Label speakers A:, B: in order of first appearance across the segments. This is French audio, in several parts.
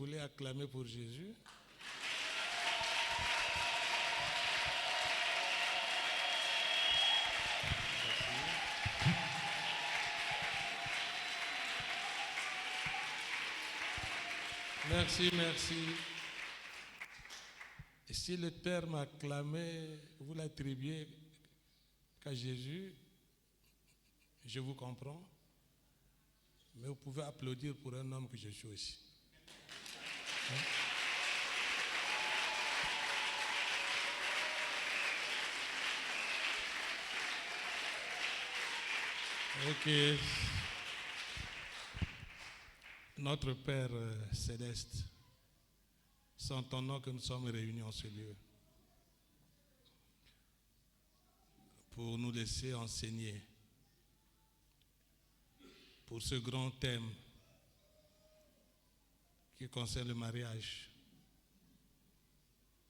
A: voulez acclamer pour Jésus? Merci, merci. Et si le terme acclamer, vous l'attribuez qu'à Jésus, je vous comprends. Mais vous pouvez applaudir pour un homme que je suis aussi. Ok. Notre Père céleste, c'est en ton nom que nous sommes réunis en ce lieu pour nous laisser enseigner pour ce grand thème qui concerne le mariage.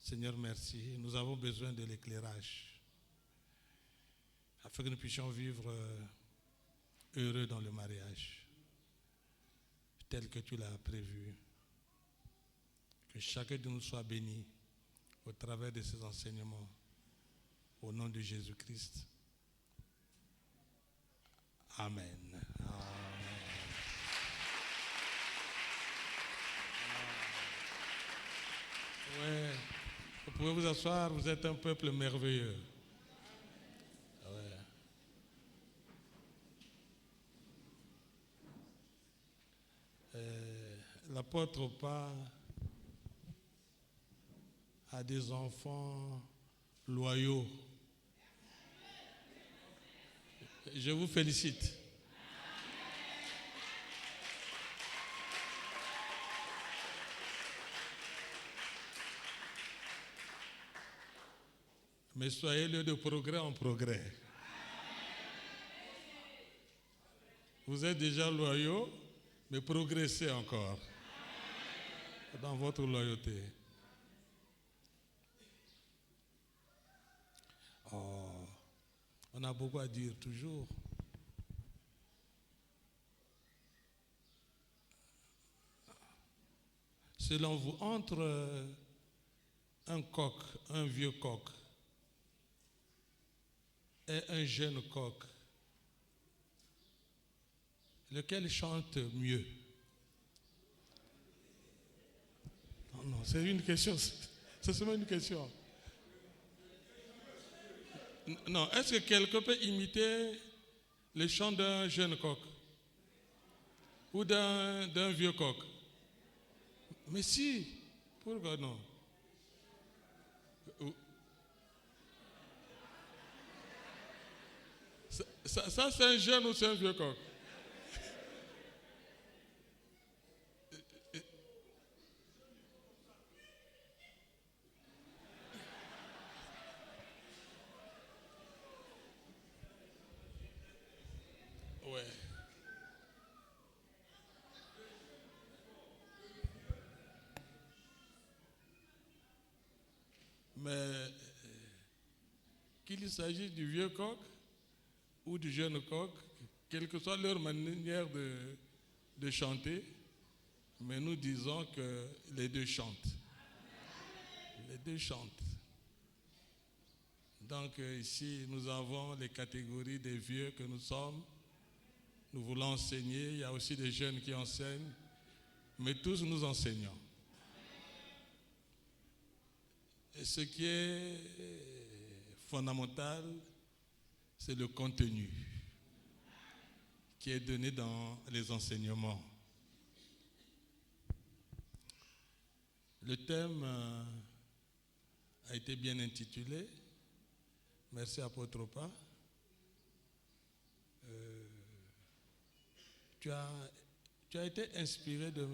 A: Seigneur, merci. Nous avons besoin de l'éclairage afin que nous puissions vivre heureux dans le mariage tel que tu l'as prévu. Que chacun de nous soit béni au travers de ces enseignements. Au nom de Jésus-Christ. Amen. Amen. Ouais. Vous pouvez vous asseoir, vous êtes un peuple merveilleux. Ouais. L'apôtre Paul a des enfants loyaux. Je vous félicite. Mais soyez lieu de progrès en progrès. Vous êtes déjà loyaux, mais progressez encore dans votre loyauté. Oh, on a beaucoup à dire toujours. Selon vous, entre un coq, un vieux coq, et un jeune coq, lequel chante mieux? Non, c'est une question. C'est seulement une question. Non, est-ce que quelqu'un peut imiter le chant d'un jeune coq ou d'un vieux coq? Mais si, pourquoi non? Ça c'est un jeune ou c'est un vieux coq? Ouais. Mais qu'il s'agisse du vieux coq ou du jeune coq, quelle que soit leur manière de chanter, mais nous disons que les deux chantent. Les deux chantent. Donc ici, nous avons les catégories des vieux que nous sommes. Nous voulons enseigner. Il y a aussi des jeunes qui enseignent. Mais tous nous enseignons. Et ce qui est fondamental, c'est le contenu qui est donné dans les enseignements. Le thème a été bien intitulé. Merci apôtre Paul. Tu as été inspiré de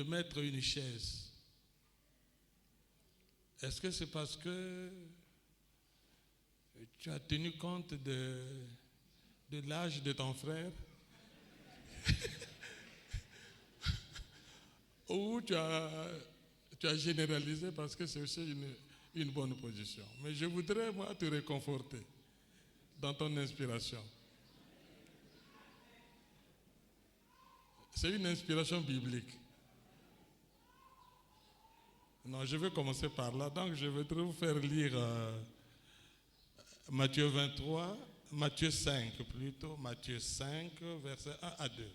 A: mettre une chaise. Est-ce que c'est parce que tu as tenu compte de l'âge de ton frère? Ou tu as généralisé parce que c'est aussi une bonne position? Mais je voudrais, moi, te réconforter dans ton inspiration. C'est une inspiration biblique. Non, je vais commencer par là. Donc, je voudrais vous faire lire Matthieu 23, Matthieu 5 plutôt, Matthieu 5, versets 1 à 2.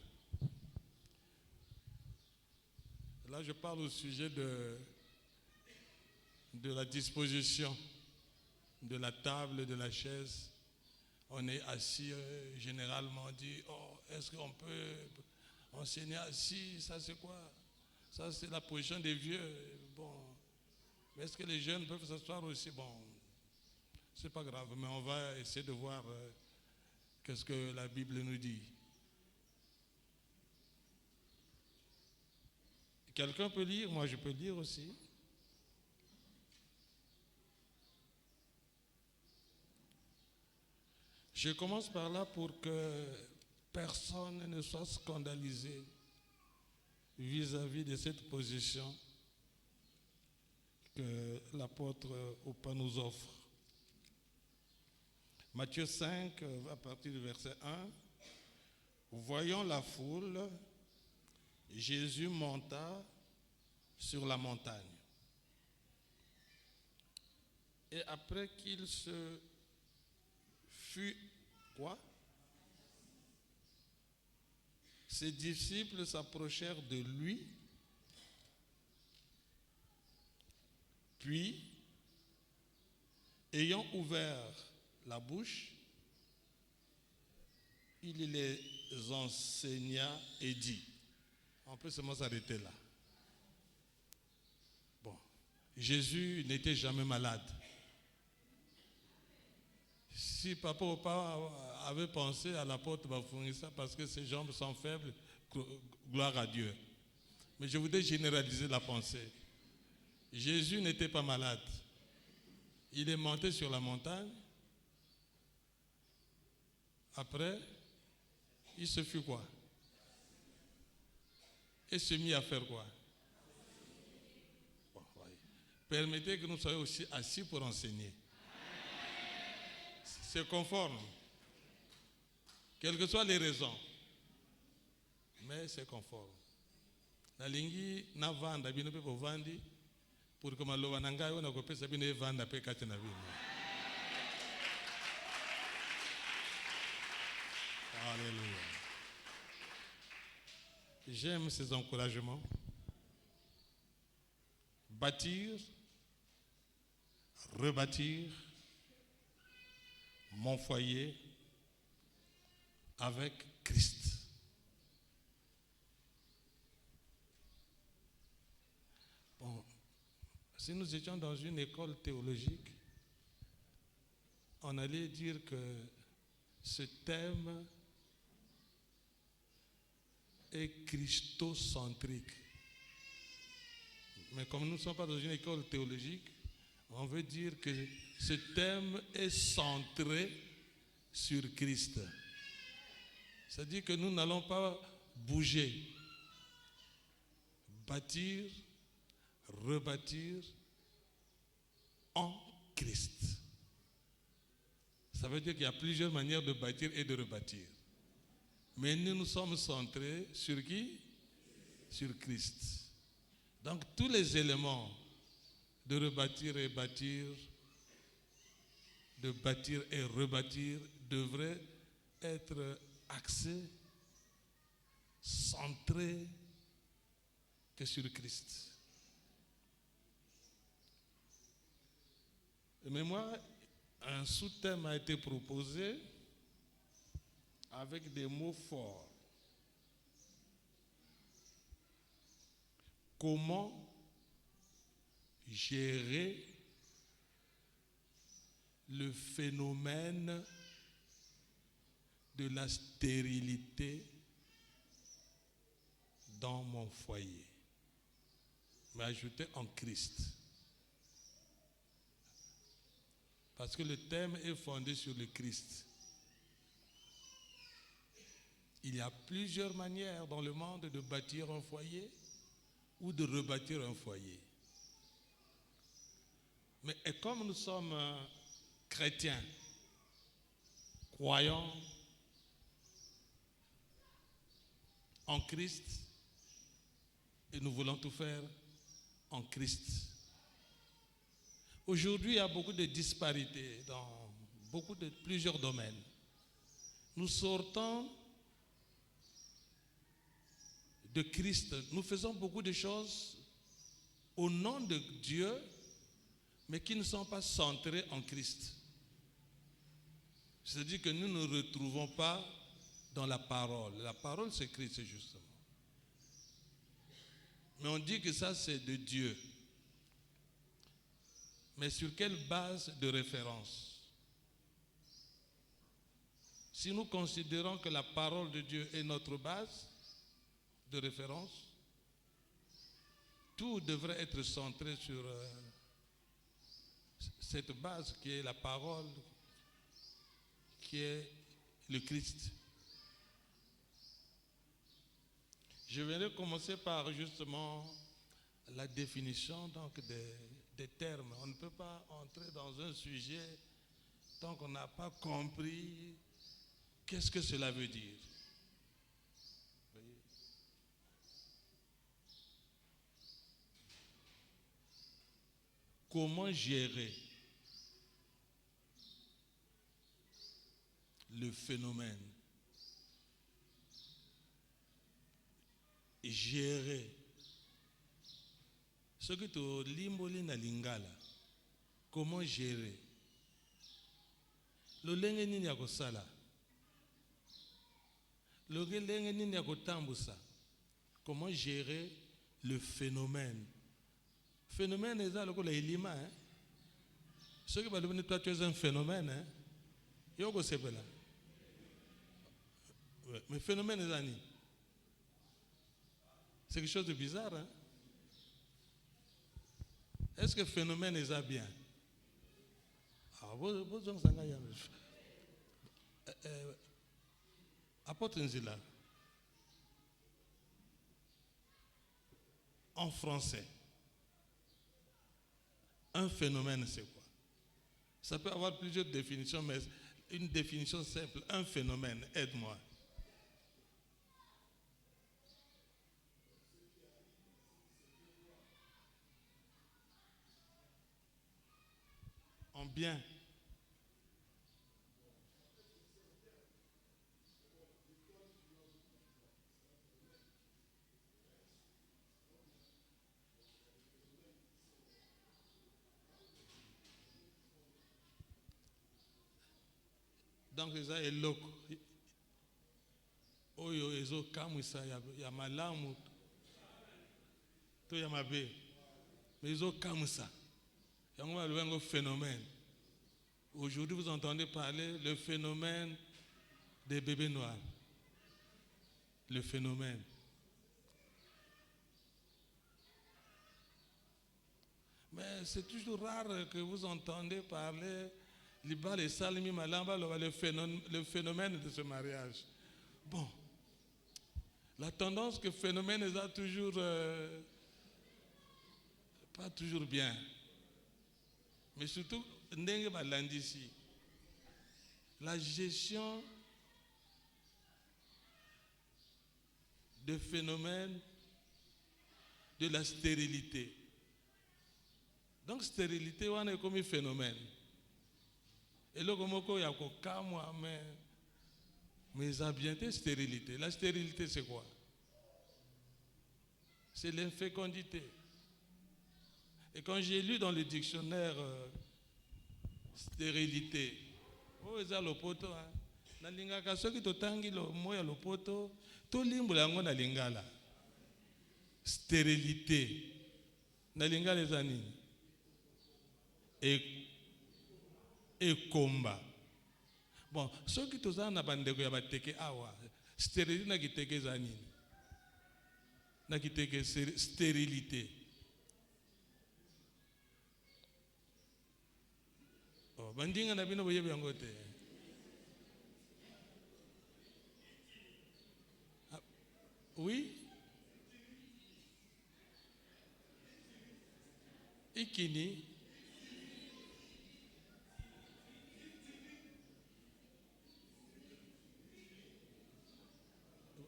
A: Là, je parle au sujet de la disposition de la table, de la chaise. On est assis, généralement on dit, oh, est-ce qu'on peut enseigner assis? Ça c'est quoi? Ça c'est la position des vieux. Bon, mais est-ce que les jeunes peuvent s'asseoir aussi? Bon, c'est pas grave, mais on va essayer de voir qu'est-ce que la Bible nous dit. Quelqu'un peut lire? Moi je peux lire aussi. Je commence par là pour que personne ne soit scandalisé vis-à-vis de cette position que l'apôtre Opa nous offre. Matthieu 5, à partir du verset 1, voyant la foule, Jésus monta sur la montagne. Et après qu'il se fut quoi? Ses disciples s'approchèrent de lui, puis, ayant ouvert la bouche, il les enseigna et dit, on peut seulement s'arrêter là. Bon, Jésus n'était jamais malade. Si Papa Opa avait pensé à l'apôtre Bafungisa parce que ses jambes sont faibles, gloire à Dieu. Mais je voudrais généraliser la pensée. Jésus n'était pas malade. Il est monté sur la montagne. Après, il se fut quoi? Et se mit à faire quoi? Bon, ouais. Permettez que nous soyons aussi assis pour enseigner. C'est conforme. Quelles que soient les raisons. Mais c'est conforme. Nalingi na vanda bino pe vandi pour que maloba nangai ona ko pesa bino vanda pe kati na bino. Alléluia. J'aime ces encouragements. Bâtir, rebâtir mon foyer avec Christ. Bon, si nous étions dans une école théologique, on allait dire que ce thème est christocentrique. Mais comme nous ne sommes pas dans une école théologique, on veut dire que ce thème est centré sur Christ. C'est-à-dire que nous n'allons pas bouger, bâtir, rebâtir en Christ. Ça veut dire qu'il y a plusieurs manières de bâtir et de rebâtir. Mais nous sommes centrés sur qui? Sur Christ. Donc tous les éléments de rebâtir et bâtir, de bâtir et rebâtir devraient être axés, centrés que sur Christ. Mais moi, un sous-thème a été proposé avec des mots forts. Comment gérer le phénomène de la stérilité dans mon foyer? Mais ajouter en Christ. Parce que le thème est fondé sur le Christ. Il y a plusieurs manières dans le monde de bâtir un foyer ou de rebâtir un foyer. Mais et comme nous sommes chrétiens, croyants en Christ et nous voulons tout faire en Christ. Aujourd'hui, il y a beaucoup de disparités dans plusieurs domaines. Nous sortons de Christ. Nous faisons beaucoup de choses au nom de Dieu, mais qui ne sont pas centrées en Christ. C'est-à-dire que nous ne nous retrouvons pas dans la parole. La parole, c'est Christ, justement. Mais on dit que ça, c'est de Dieu. Mais sur quelle base de référence? Si nous considérons que la parole de Dieu est notre base de référence, tout devrait être centré sur cette base qui est la parole, qui est le Christ. Je vais commencer par justement la définition donc des termes. On ne peut pas entrer dans un sujet tant qu'on n'a pas compris qu'est-ce que cela veut dire. Comment gérer le phénomène? Gérer ce que tu limboli na lingala. Comment gérer? Lo lenge nini ya kosala? Lo lenge nini ya kotambusa? Comment gérer le phénomène? Phénomène est là le ilima. Ce qui va devenir toi tu es un phénomène. Yoko sepela. Mais phénomène est là ni. C'est quelque chose de bizarre. Hein? Est-ce que le phénomène est là bien? Apporte un zila. En français, un phénomène c'est quoi? Ça peut avoir plusieurs définitions, mais une définition simple, un phénomène, aide-moi. En bien. Donc ça est loco. Oyo ezo kamwisa ya malamu to ya mabe. Mais ezo kamwisa. Yango le phénomène. Aujourd'hui, vous entendez parler le phénomène des bébés noirs. Le phénomène. Mais c'est toujours rare que vous entendez parler le phénomène de ce mariage. Bon, la tendance que le phénomène est toujours pas toujours bien. Mais surtout, la gestion de phénomène de la stérilité. Donc, stérilité, on est comme un phénomène. Et là, comme il y a mais ça bien été stérilité. La stérilité, c'est quoi? C'est l'infécondité. Et quand j'ai lu dans le dictionnaire stérilité, oh, c'est le poto. Na lingaka soki totangi lo moya lo poto, to limbola ngo na lingala. Stérilité. Na lingala ezani. Et combat. Bon, ceux qui tous en abandonné ya bateke awa, stérilité na kiteke zani. Na kiteke stérilité. Oh, bandinga na bino boye byango te. Oui? Ikini.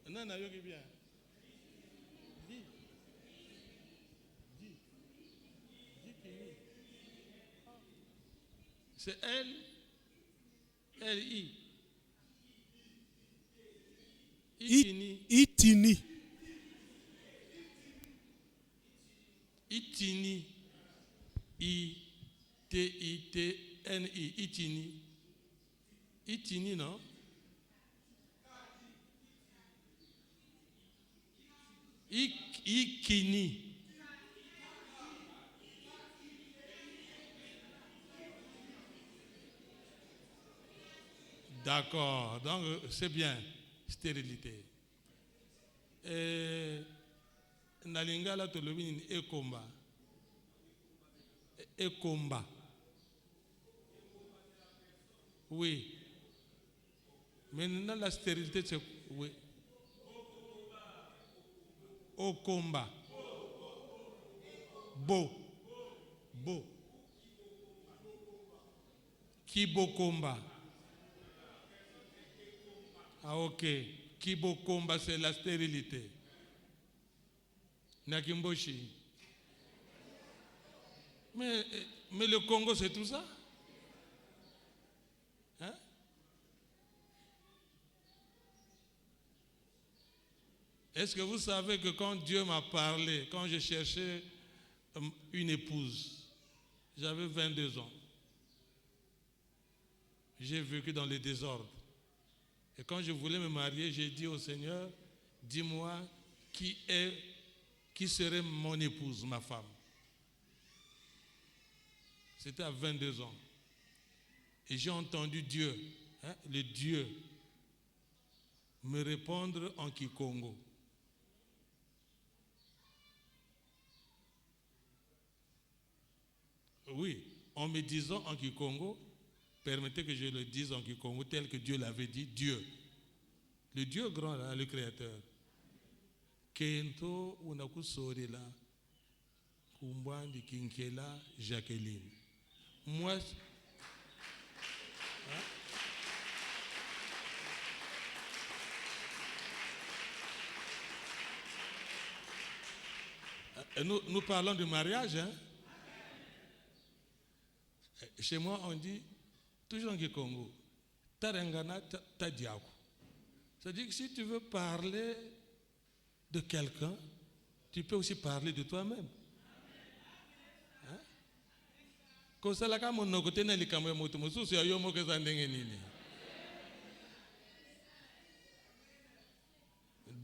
A: Non, non, yogi bien. C'est L, L-I. Itini.
B: Itini.
A: Itini. I-T-I-T-N-I. Itini. Itini, non? Ikini. D'accord, donc c'est bien, stérilité. Na lingala tolobi nini ekomba. Ekomba. Oui. Maintenant la stérilité c'est oui. Okomba. Bo. Bo. Kibokomba. Ah ok. Kibokomba c'est la stérilité. Nakimboshi. Mais le Congo c'est tout ça? Hein? Est-ce que vous savez que quand Dieu m'a parlé, quand je cherchais une épouse, j'avais 22 ans. J'ai vécu dans le désordre. Et quand je voulais me marier, j'ai dit au Seigneur, dis-moi qui serait mon épouse, ma femme. C'était à 22 ans. Et j'ai entendu Dieu, le Dieu, me répondre en Kikongo. Oui, en me disant en Kikongo, permettez que je le dise en Kikongo tel que Dieu l'avait dit, Dieu. Le Dieu grand, là, le Créateur. Kento unakusorila kumbwandi kinkela Jacqueline. Moi, nous parlons du mariage. Hein? Chez moi, on dit, toujours en Kikongo, Tarengana Tadiaku. C'est-à-dire que si tu veux parler de quelqu'un, tu peux aussi parler de toi-même.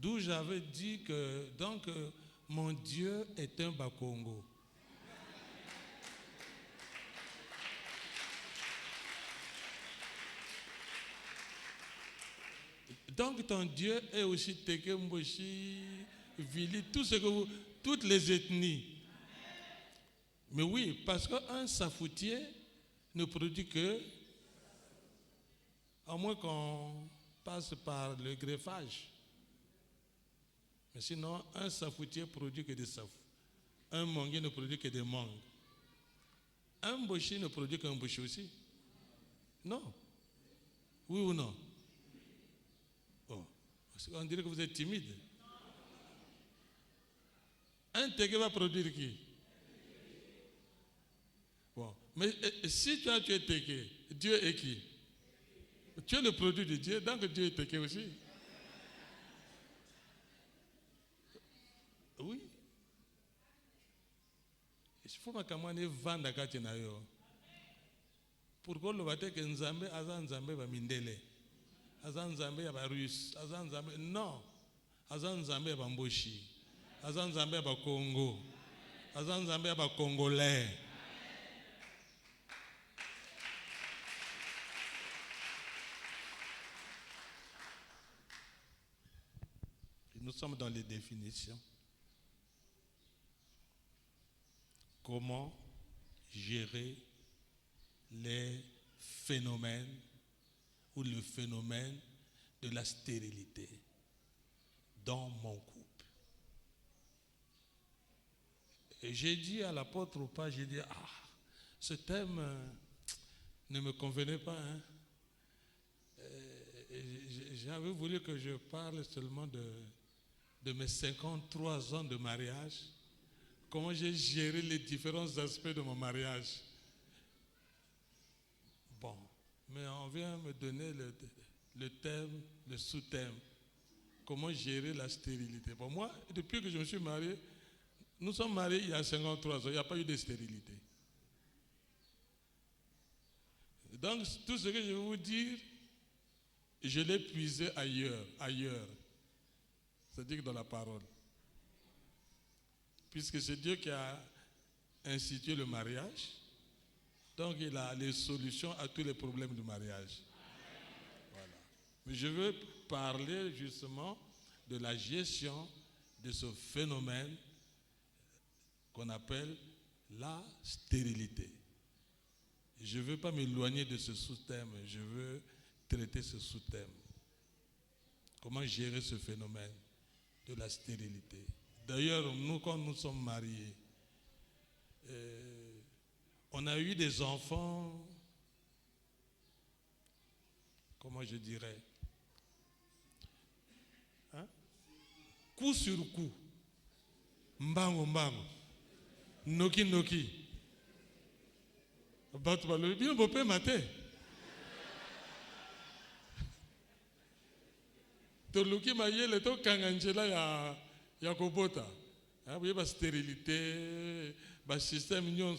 A: D'où j'avais dit que donc mon Dieu est un Bakongo. Donc ton Dieu est aussi Teke Mboshi, Vili, toutes les ethnies. Mais oui, parce qu'un safoutier ne produit que, à moins qu'on passe par le greffage. Mais sinon, un safoutier produit que des safou. Un manguier ne produit que des mangues. Un mboshi ne produit qu'un mboshi aussi. Non. Oui ou non? Oh. On dirait que vous êtes timide. Un Teke va produire qui? Bon. Mais si toi tu es Teke, Dieu est qui? Tu es le produit de Dieu, donc Dieu est Teke aussi. Oui. Il faut que vanda kati na yo. Pourquoi le bate que Nzambe aza Nzambe ba mindele. Aza Nzambe ya ba russe, aza Nzambe non. Aza Nzambe ba mboshi. Aza Nzambe ba Congo. Aza Nzambe ba congolais. Nous sommes dans les définitions. Comment gérer les phénomènes ou le phénomène de la stérilité dans mon couple. Et j'ai dit à l'apôtre pas, j'ai dit, ce thème ne me convenait pas. Hein. J'avais voulu que je parle seulement de mes 53 ans de mariage, comment j'ai géré les différents aspects de mon mariage. Bon, mais on vient me donner le thème, le sous-thème. Comment gérer la stérilité. Bon, moi, depuis que je me suis marié, nous sommes mariés il y a 53 ans, il n'y a pas eu de stérilité. Donc, tout ce que je vais vous dire, je l'ai puisé ailleurs. C'est-à-dire dans la parole. Puisque c'est Dieu qui a institué le mariage, donc il a les solutions à tous les problèmes du mariage. Voilà. Mais je veux parler justement de la gestion de ce phénomène qu'on appelle la stérilité. Je ne veux pas m'éloigner de ce sous-thème, je veux traiter ce sous-thème. Comment gérer ce phénomène de la stérilité. D'ailleurs, nous, quand nous sommes mariés, on a eu des enfants, comment je dirais, hein? Coup sur coup, mbango mbango, noki noki, batu balobi bino bope mate. Toluki mayele to kanganjela ya kobota. Vous avez stérilité, le système nyons,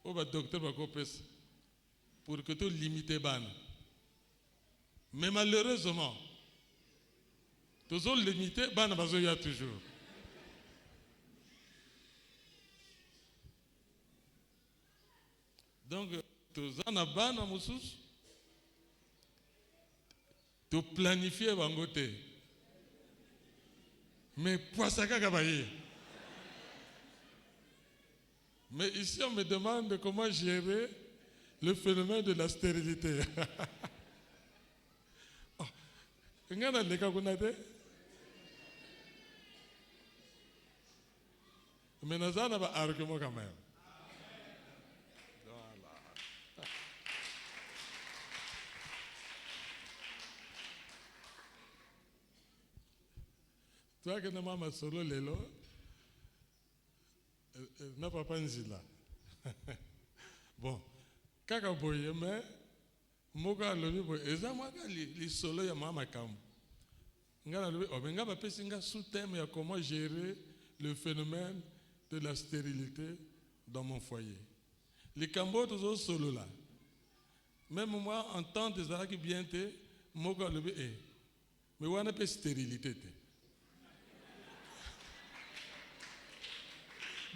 A: le docteur va kopesa pour que tout limite ban. Mais malheureusement, tous les limités, ban bazo ya toujours. Donc, tous en a ban à moussous, tu planifies bangote. Mais poissaka kabaye. Mais ici, on me demande comment gérer le phénomène de la stérilité. Ngana leka kunate? Mais nous avons un argument quand même. Voilà. Toi que nous avons solo lelo. Na papa nzila. Bon, kaka boye mais moka lobi boye eza mwaka li solo ya mama kam. Ngana lobi obenga ba pesinga sous thème ya comment gérer le phénomène de la stérilité dans mon foyer. Les cambo tozo solo là. Même moi en temps des araki bien te moka lobi mais wana pe stérilité te.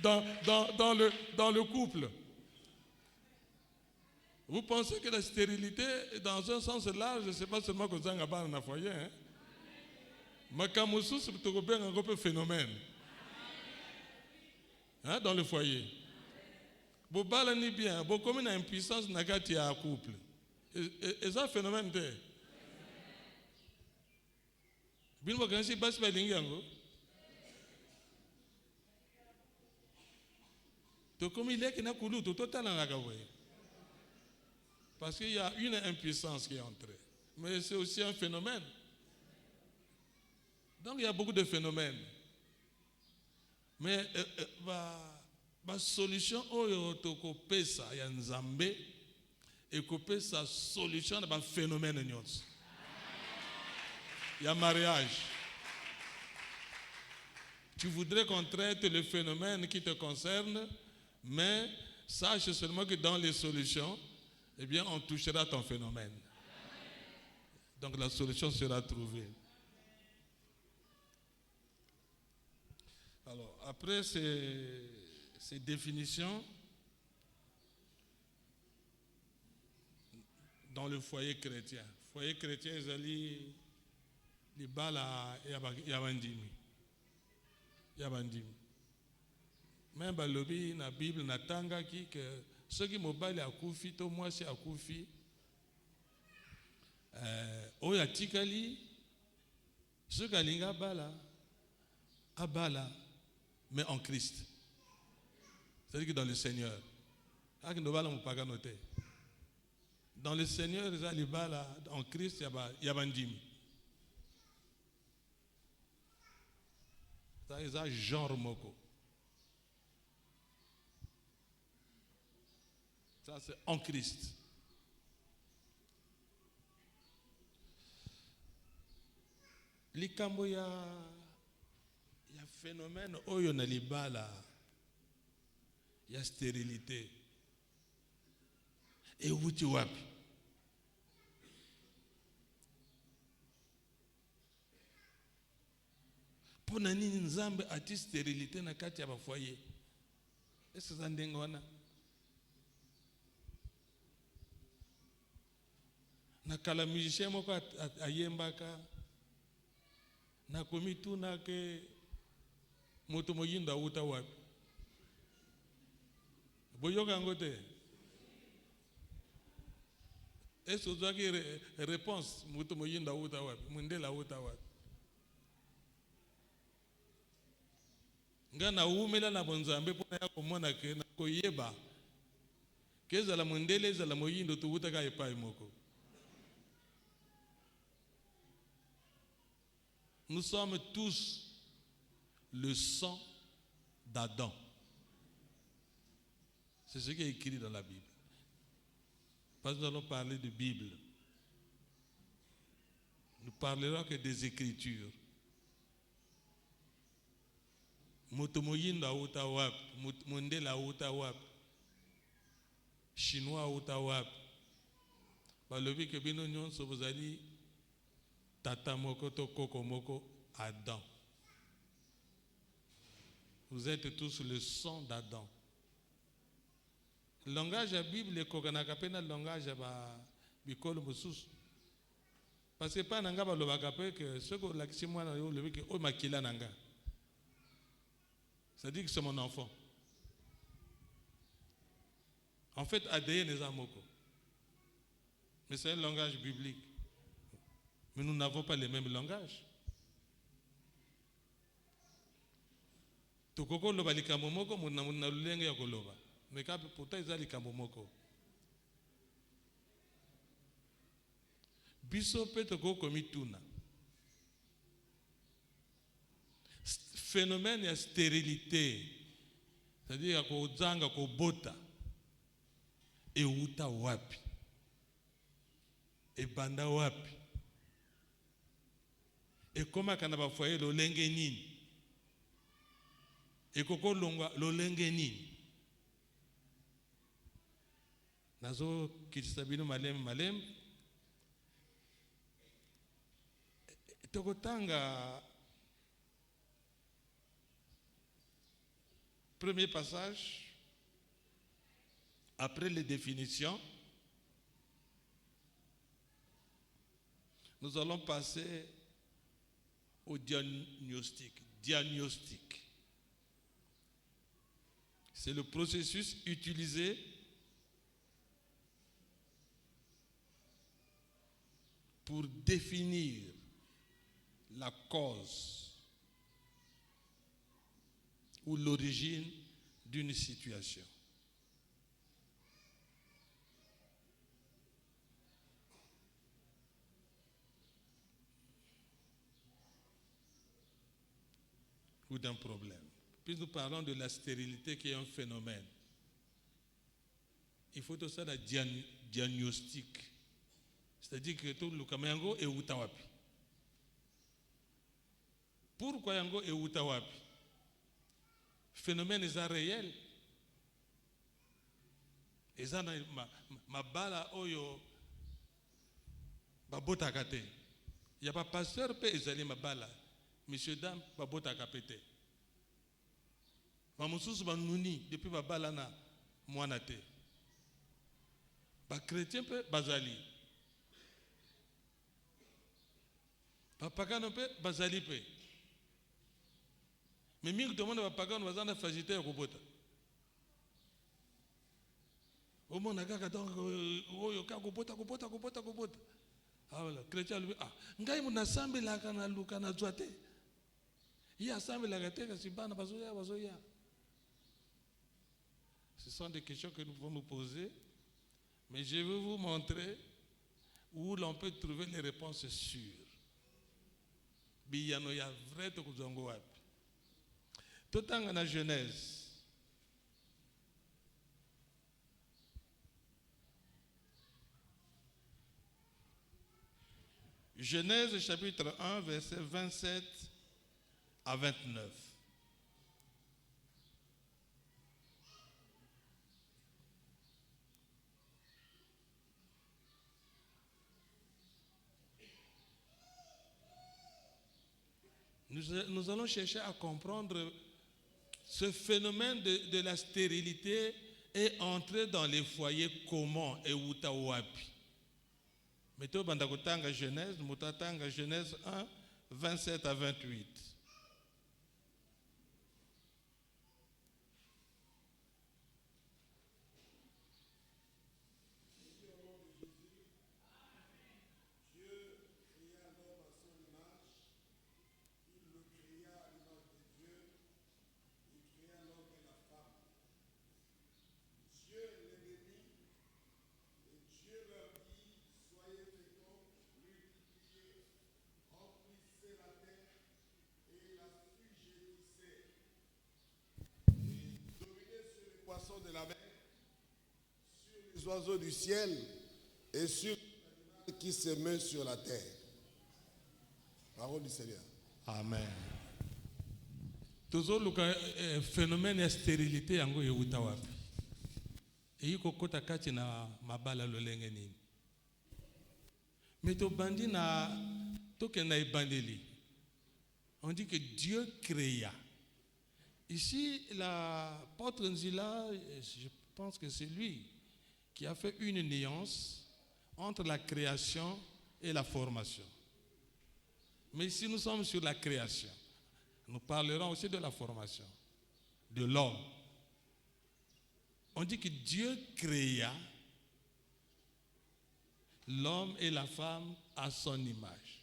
A: Dans le couple. Vous pensez que la stérilité, dans un sens large, ce n'est pas seulement que vous avez un foyer. Mais comme vous c'est un phénomène. Hein, dans le foyer. Vous parlez bien, vous comme une impuissance dans le couple. Et ça, un phénomène. Bien, vous connaissez pas ce que comme il est qu'il n'a coulé tout total en agawé. Parce qu'il y a une impuissance qui est entrée. Mais c'est aussi un phénomène. Donc il y a beaucoup de phénomènes. Mais la solution, il y a un Zambé, et sa solution dans le phénomène. Il y a mariage. Tu voudrais qu'on traite le phénomène qui te concerne. Mais sache seulement que dans les solutions, eh bien, on touchera ton phénomène. Donc la solution sera trouvée. Alors, après ces définitions, dans le foyer chrétien, ils les bala yabandimi. Même dans la Bible, na tanga ki que ceux qui mobile a koufi, to moi c'est a koufi. Oya tikali, ceux qui linga bala, abala, mais en Christ. C'est-à-dire que dans le Seigneur. Dans le Seigneur, en Christ, il y a bandimi. Ça, c'est un genre moko. Ça, c'est en Christ. Likambo ya phénomène oyo na libala ya stérilité euti wapi? Pona nini Nzambe ati stérilité na kati ya ba foyer? Est-ce que ça ndenge wana? Na kala musicien moko ayembaka na komituna ke moto moyinda uta wapi? Boyoka yango te? Est-ce que tu as réponse? Moto moyinda uta wapi? Mundela uta wapi? Nga na umela na bonzambe pona ya komona ke na koyeba keza la mundele za la moyindo tu uta ka epai moko. Nous sommes tous le sang d'Adam. C'est ce qui est écrit dans la Bible. Parce que nous allons parler de Bible. Nous parlerons que des Écritures. Motomoyinda uta wap, Mundela uta wap, Chinois uta wap. Balobi ke bino nyonso bozali tata moko to koko moko Adam. Vous êtes tous le sang d'Adam. Le langage de la Bible est le langage de bikolo mosusu. Parce que pas nanga ba lobaka pe que ce que la kimwa na yo lebi que o makila nanga. Ça dit que c'est mon enfant. En fait, ADN est amoko. Mais c'est un langage biblique. Mais nous n'avons pas les mêmes langages. Tokoko loba likambo moko muna lulenge ya koloba. Mais quand pourtant ils ont likambo moko. Biso pe toko komituna. Phénomène de stérilité, c'est-à-dire ko zanga ko bota e uta wapi e banda wapi e koma kana ba foyer lo lenge nini e koko longa lo lenge nini nazo kisabino malem tokotanga. Premier passage, après les définitions, nous allons passer au diagnostic. Diagnostic. C'est le processus utilisé pour définir la cause ou l'origine d'une situation. Ou d'un problème. Puis nous parlons de la stérilité qui est un phénomène. Il faut aussi un diagnostic. C'est-à-dire que tout le Kamayango est utawapi. Pourquoi Yango est utawapi? Phénomène est réel. Et ça ma bala oyo babota kate. Il y a pas pasteur pe ezali ma bala. Monsieur dame babota kapete. Mamususu banuni depuis babala na mwana te. Ba chrétien pe bazali. Ba pagano pe bazali pe. Mais mingi demande à pagano bazana facilité ya kobota. Omona kaka donc oyo ka kobota. Ah voilà, chrétien lui ngai muna sambela kana luka na zwate. Ya sambela kate kasi bana bazoya. Ce sont des questions que nous pouvons nous poser, mais je vais vous montrer où l'on peut trouver les réponses sûres. Biyano ya vrai to kuzongo wapi. Totanga na Genèse.
B: Genèse chapitre 1, versets 27 à 29.
A: Nous allons chercher à comprendre ce phénomène de la stérilité est entré dans les foyers comment et utawapi. Mettez bandakotanga Genèse, mutatanga Genèse 1, 27 à 28.
C: De la mer, sur les oiseaux du ciel et sur les animaux qui se meuvent sur la terre. Parole du Seigneur.
B: Amen.
A: Toujours le phénomène de stérilité yango yeuta wapi. Et kokota kati na mabala lolenge nini. Mais to bandi na toke na ibandeli. On dit que Dieu créa. Ici, l'apôtre Nzila, je pense que c'est lui qui a fait une nuance entre la création et la formation. Mais ici, nous sommes sur la création. Nous parlerons aussi de la formation, de l'homme. On dit que Dieu créa l'homme et la femme à son image.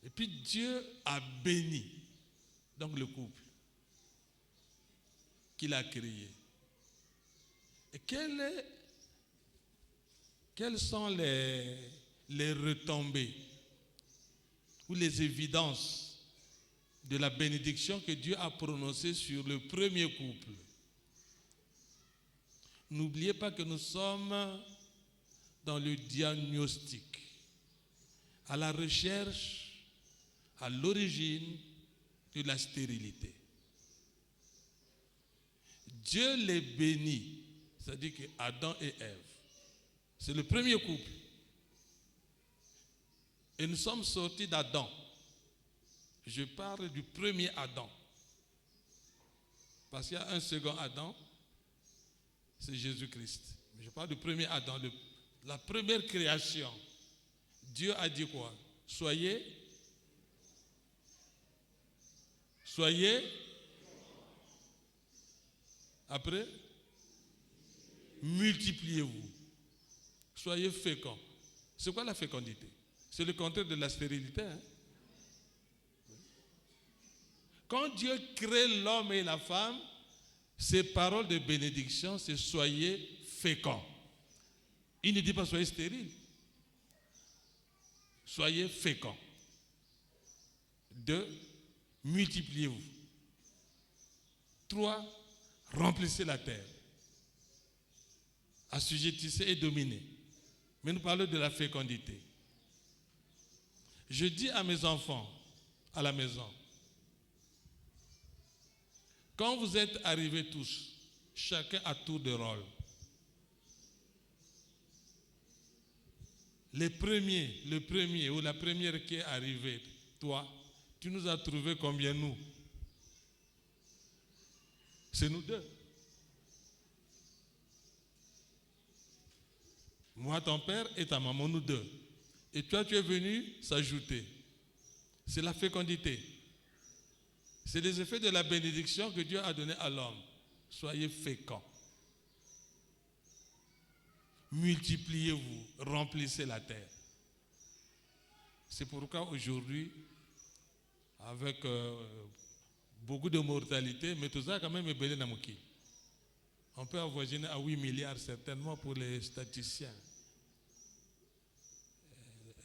A: Et puis Dieu a béni. Donc le couple qu'il a créé. Et quelles sont les retombées ou les évidences de la bénédiction que Dieu a prononcée sur le premier couple? N'oubliez pas que nous sommes dans le diagnostic, à la recherche, à l'origine de la stérilité. Dieu les bénit, c'est-à-dire que Adam et Ève, c'est le premier couple. Et nous sommes sortis d'Adam. Je parle du premier Adam. Parce qu'il y a un second Adam, c'est Jésus-Christ. Mais je parle du premier Adam, la première création. Dieu a dit quoi? Soyez après, multipliez-vous. Soyez féconds. C'est quoi la fécondité? C'est le contraire de la stérilité. Hein? Quand Dieu crée l'homme et la femme, ses paroles de bénédiction, c'est soyez féconds. Il ne dit pas soyez stériles. Soyez féconds. 2, multipliez-vous. 3, remplissez la terre. Assujettissez et dominez. Mais nous parlons de la fécondité. Je dis à mes enfants, à la maison, quand vous êtes arrivés tous, chacun à tour de rôle, le premier ou la première qui est arrivée, toi, tu nous as trouvé combien nous? C'est nous deux. Moi, ton père et ta maman, nous deux. Et toi, tu es venu s'ajouter. C'est la fécondité. C'est les effets de la bénédiction que Dieu a donnée à l'homme. Soyez féconds. Multipliez-vous, remplissez la terre. C'est pourquoi aujourd'hui, avec beaucoup de mortalité, mais tout ça quand même est belé namuki. On peut avoisiner à 8 milliards certainement pour les statisticiens.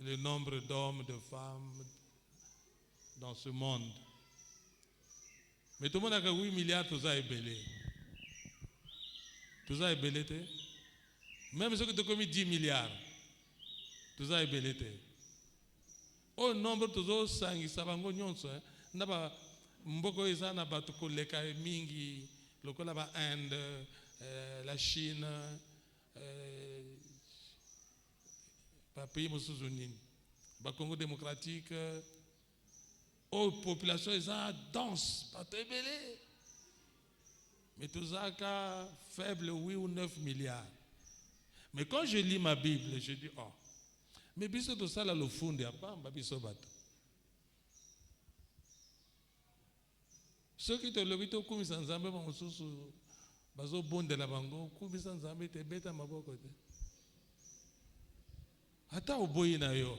A: Le nombre d'hommes, de femmes dans ce monde. Mais tout le monde a 8 milliards, tout ça est belé. Tout ça est belé. Même ceux qui ont commis 10 milliards, tout ça est belé. Au nombre de sangi sabango nyonso na ba mboko eza na bato koleka mingi lokola ba Inde, la Chine, ba pays mosusu nini, ba Congo démocratique, population eza dense, bato ebele. Mais tout ça cas faible 8 ou 9 milliards. Mais quand je lis ma Bible, je dis oh. Mais biso to sala lo funde apamba biso bato. Ceux qui te lobi to kumisa nzambe ba mosusu bazo bondela bango kumisa nzambe te beta maboko te. Ata oboyi na yo.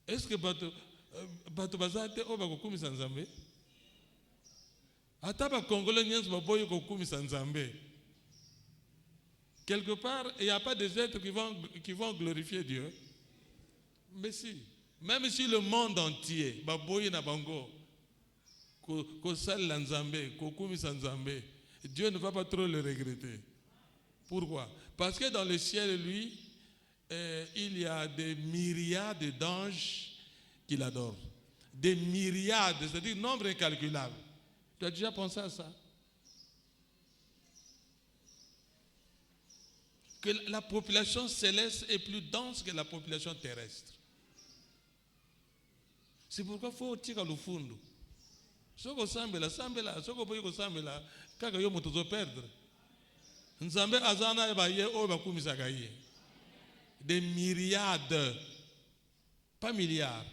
A: Est-ce que bato bazate o ba kumisa nzambe? Ata ba congolais nyens ba boyi ko kumisa nzambe. Quelque part, il n'y a pas des êtres qui vont glorifier Dieu. Mais si. Même si le monde entier, Dieu ne va pas trop le regretter. Pourquoi? Parce que dans le ciel, lui, il y a des myriades d'anges qui l'adorent. Des myriades, c'est-à-dire nombre incalculable. Tu as déjà pensé à ça? Que la population céleste est plus dense que la population terrestre. C'est pourquoi il faut tirer le fond. Ce que sambela, ce que vous sambela, quand vous avez perdre. Nzambe azana baye o bakumisa gaye. Des myriades, pas milliards.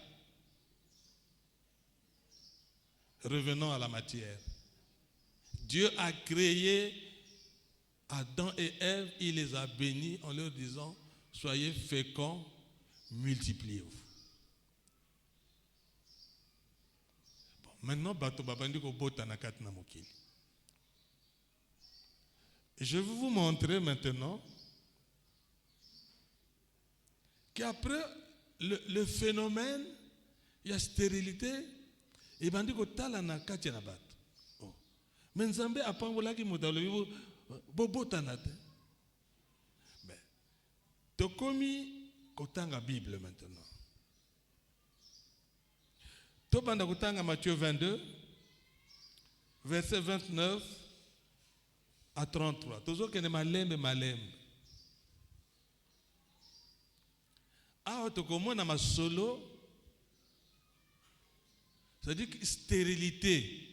A: Revenons à la matière. Dieu a créé Adam et Ève, il les a bénis en leur disant, soyez féconds, multipliez-vous. Bon, maintenant, je vais vous montrer maintenant qu'après le phénomène, il y a stérilité, et bandi ko tala na kati na bato. Mais Nzambe apambolaki modalo bobotanate. Mais tokomi kotanga Bible maintenant. Tobanda kotanga Matthieu 22, verset 29 à 33. Tozo kene malembe. Ah, tokomona masolo, c'est-à-dire stérilité,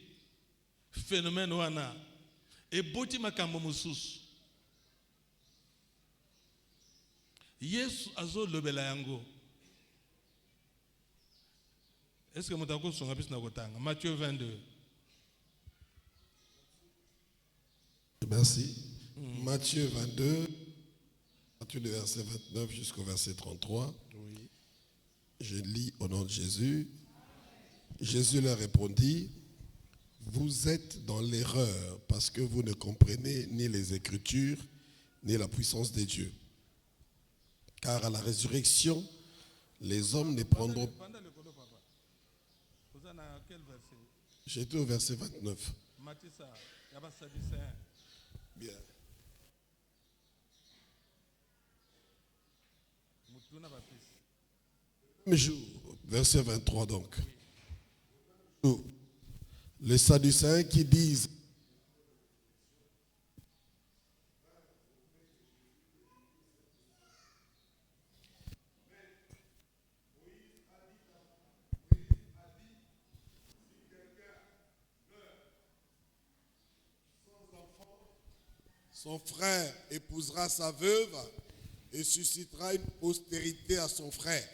A: phénomène wana. Et boti makambo mususu. Yesu azo lobela yango. Est-ce que mutako songa bis na kotanga? Matthieu 22.
C: Merci. Matthieu 22, du verset 29 jusqu'au verset 33.
A: Oui.
C: Je lis au nom de Jésus. Jésus leur répondit: vous êtes dans l'erreur parce que vous ne comprenez ni les Écritures, ni la puissance de Dieu. Car à la résurrection, les hommes ne prendront... J'étais au verset 29. Bien. Même jour, verset 23 donc. Les Sadducéens qui disent son frère épousera sa veuve et suscitera une postérité à son frère.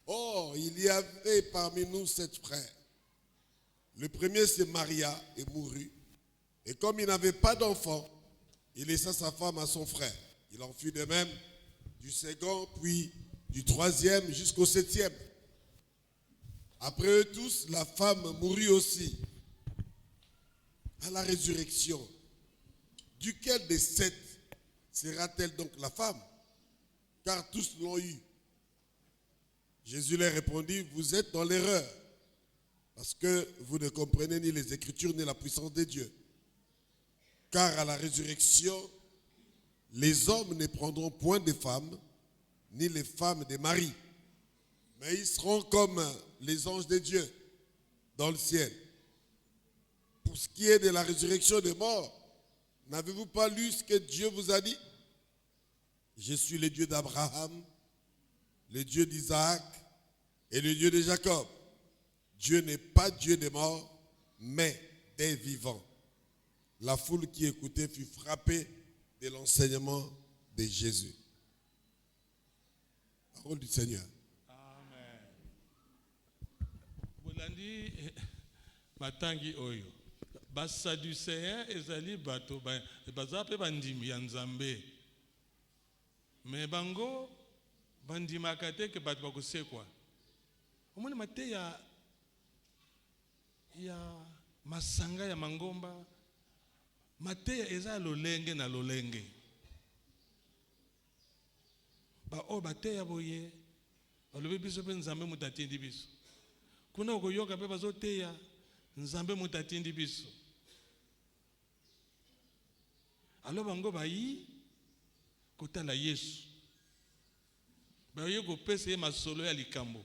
C: Or, il y avait parmi nous 7 frères. Le premier se maria et mourut. Et comme il n'avait pas d'enfant, il laissa sa femme à son frère. Il en fut de même du second, puis du troisième jusqu'au 7e. Après eux tous, la femme mourut aussi. À la résurrection, duquel des 7 sera-t-elle donc la femme? Car tous l'ont eu. Jésus leur répondit: vous êtes dans l'erreur, parce que vous ne comprenez ni les Écritures ni la puissance de Dieu. Car à la résurrection, les hommes ne prendront point de femmes, ni les femmes des maris, Mais ils seront comme les anges de Dieu dans le ciel. Pour ce qui est de la résurrection des morts, n'avez-vous pas lu ce que Dieu vous a dit? Je suis le Dieu d'Abraham, le Dieu d'Isaac et le Dieu de Jacob. Dieu n'est pas Dieu des morts, mais des vivants. La foule qui écoutait fut frappée de l'enseignement de Jésus. Parole du Seigneur.
A: Amen. Bolandi matangi oyo. Basadducéens ezali bato baza pe bandimi ya Nzambe. Mais bango bandimaka te ke bato bakosekwa. Omoni mate ya masanga ya mangomba. Mate ya eza lolenge na lolenge. Ba o bate ya boye. Alobi biso pe Nzambe mutatindi biso. Kuna okoyoka pe bazoteya Nzambe mutatindi biso. Alors bango bayi kotala Yesu. Baye ko pese masolo ya likambo.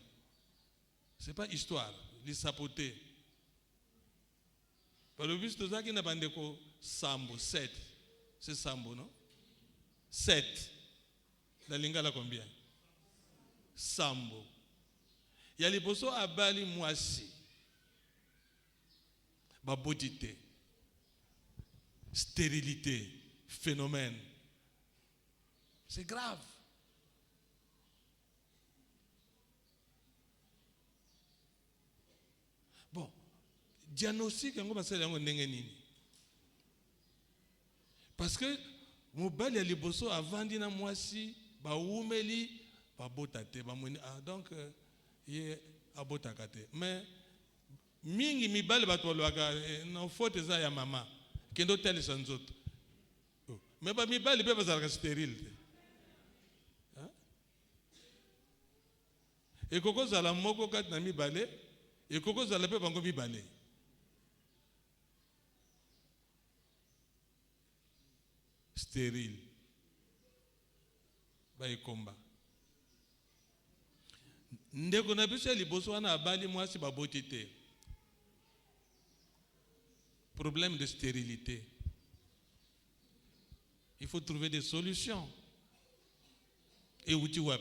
A: C'est pas histoire, lisapote. Palo biso zaki na bandeko sambo 7. C'est sambo non? 7. La lingala combien? Sambo. Ya liboso abali mwasi. Babotité. Stérilité. Phénomène. C'est grave. Bon, diagnostic yango basala yango ndenge nini? Parce que mobali ya liboso avandi na mwasi baumeli babotate bamoni donc ye abotaka te. Mais mingi mibali bato balwaka na faute eza ya mama kendo telisa nzoto. Mais ba mibali pe bazalaka stérile. Ekoko zala moko kati na mibale, ekoko zala pe bango mibale. Stérile. Ba ekomba. Ndeko na biso liboso wana abali mwasi baboti te. Problème de stérilité. Il faut trouver des solutions. Et où tu vois?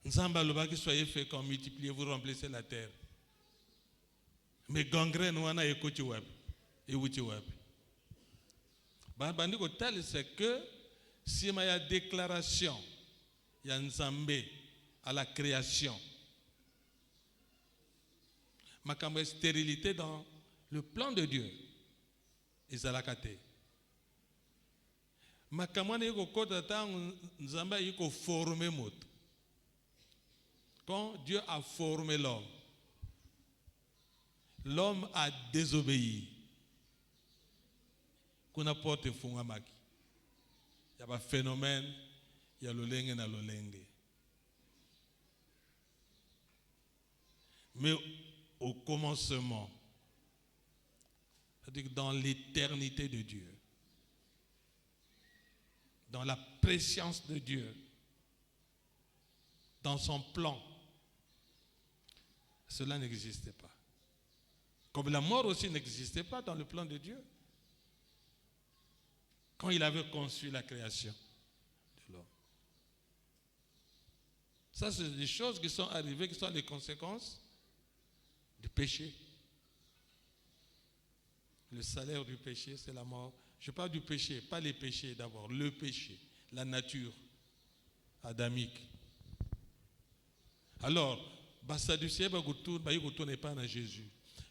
A: Nzamba lobaki soyez féconds, multipliez, vous remplissez la terre. Mais gangrène wana ekoti web. Et où tu vois? Bandiko tel c'est que si il y a déclaration, il y a Nzambe à la création. Makambo stérilité dans le plan de Dieu. Izalakate. Makambo ne yiko kota tangu Nzambe yiko former moto. Quand Dieu a formé l'homme, l'homme a désobéi. Kuna porte fungamaki. Il y a un phénomène, il y a l'olenge na l'olenge. Mais au commencement, c'est-à-dire dans l'éternité de Dieu, dans la préscience de Dieu, dans son plan, cela n'existait pas. Comme la mort aussi n'existait pas dans le plan de Dieu. Quand il avait conçu la création de l'homme. Ça, c'est des choses qui sont arrivées, qui sont les conséquences du péché. Le salaire du péché, c'est la mort. Je parle du péché, pas les péchés d'abord, le péché, la nature adamique. Alors, Basadducéen n'est pas dans Jésus.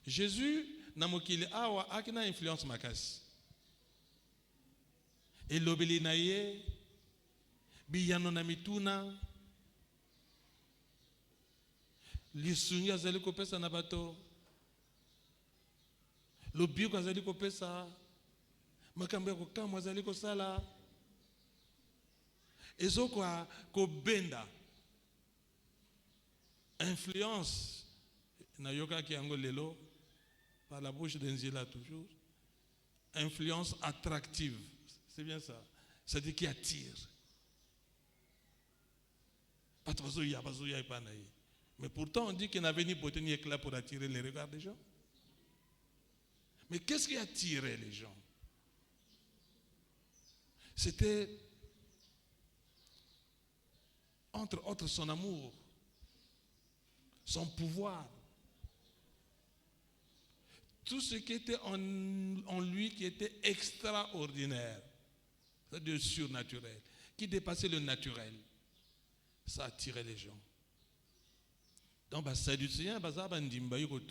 A: Jésus n'a aucune influence makasi. Et l'obéli naye, biyano na mituna, lisungi azali kopesa na bato, lobiko azali kopesa, makambo ya kokamwa azali kosala, ezoko ko benda. Influence na yoka ki yango lelo par la bouche d'Enzila toujours. Influence attractive. C'est bien ça. C'est-à-dire qui attire.
B: Mais pourtant, on dit qu'il n'avait ni beauté ni éclat pour attirer les regards des gens. Mais qu'est-ce qui attirait les gens? C'était, entre autres, son amour, son pouvoir. Tout ce qui était en lui qui était extraordinaire, c'est-à-dire surnaturel, qui dépassait le naturel, ça attirait les gens. Donc, les Sadducéens, ils ont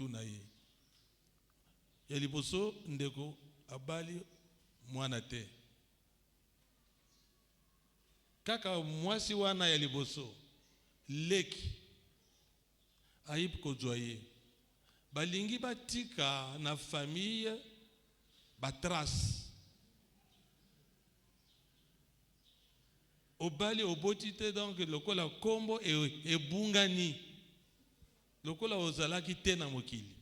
B: ya liboso ndeko abali mwana te. Kaka mwasi wana ya liboso leki ayib kozwaye balingi batika na famille batrace obali oboti te, donc lokola kombo ebungani lokola ozalaki te na mokili.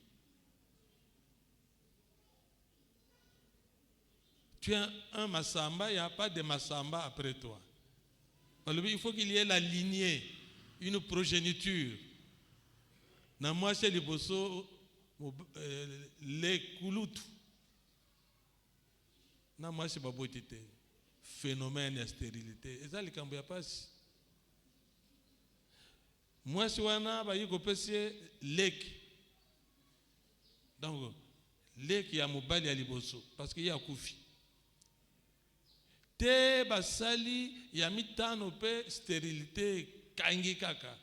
B: Tu es un Massamba, il n'y a pas de Massamba après toi. Il faut qu'il y ait la lignée, une progéniture. Na moi c'est liboso les kulutu. Na moi c'est babotité. Phénomène de stérilité. Et ça le cambo passe. Moi c'est wana ba yiko pese lek. Donc lek ya mobali ya liboso parce qu'il y a kufi. Te basali ya mitano pe stérilité kangi kaka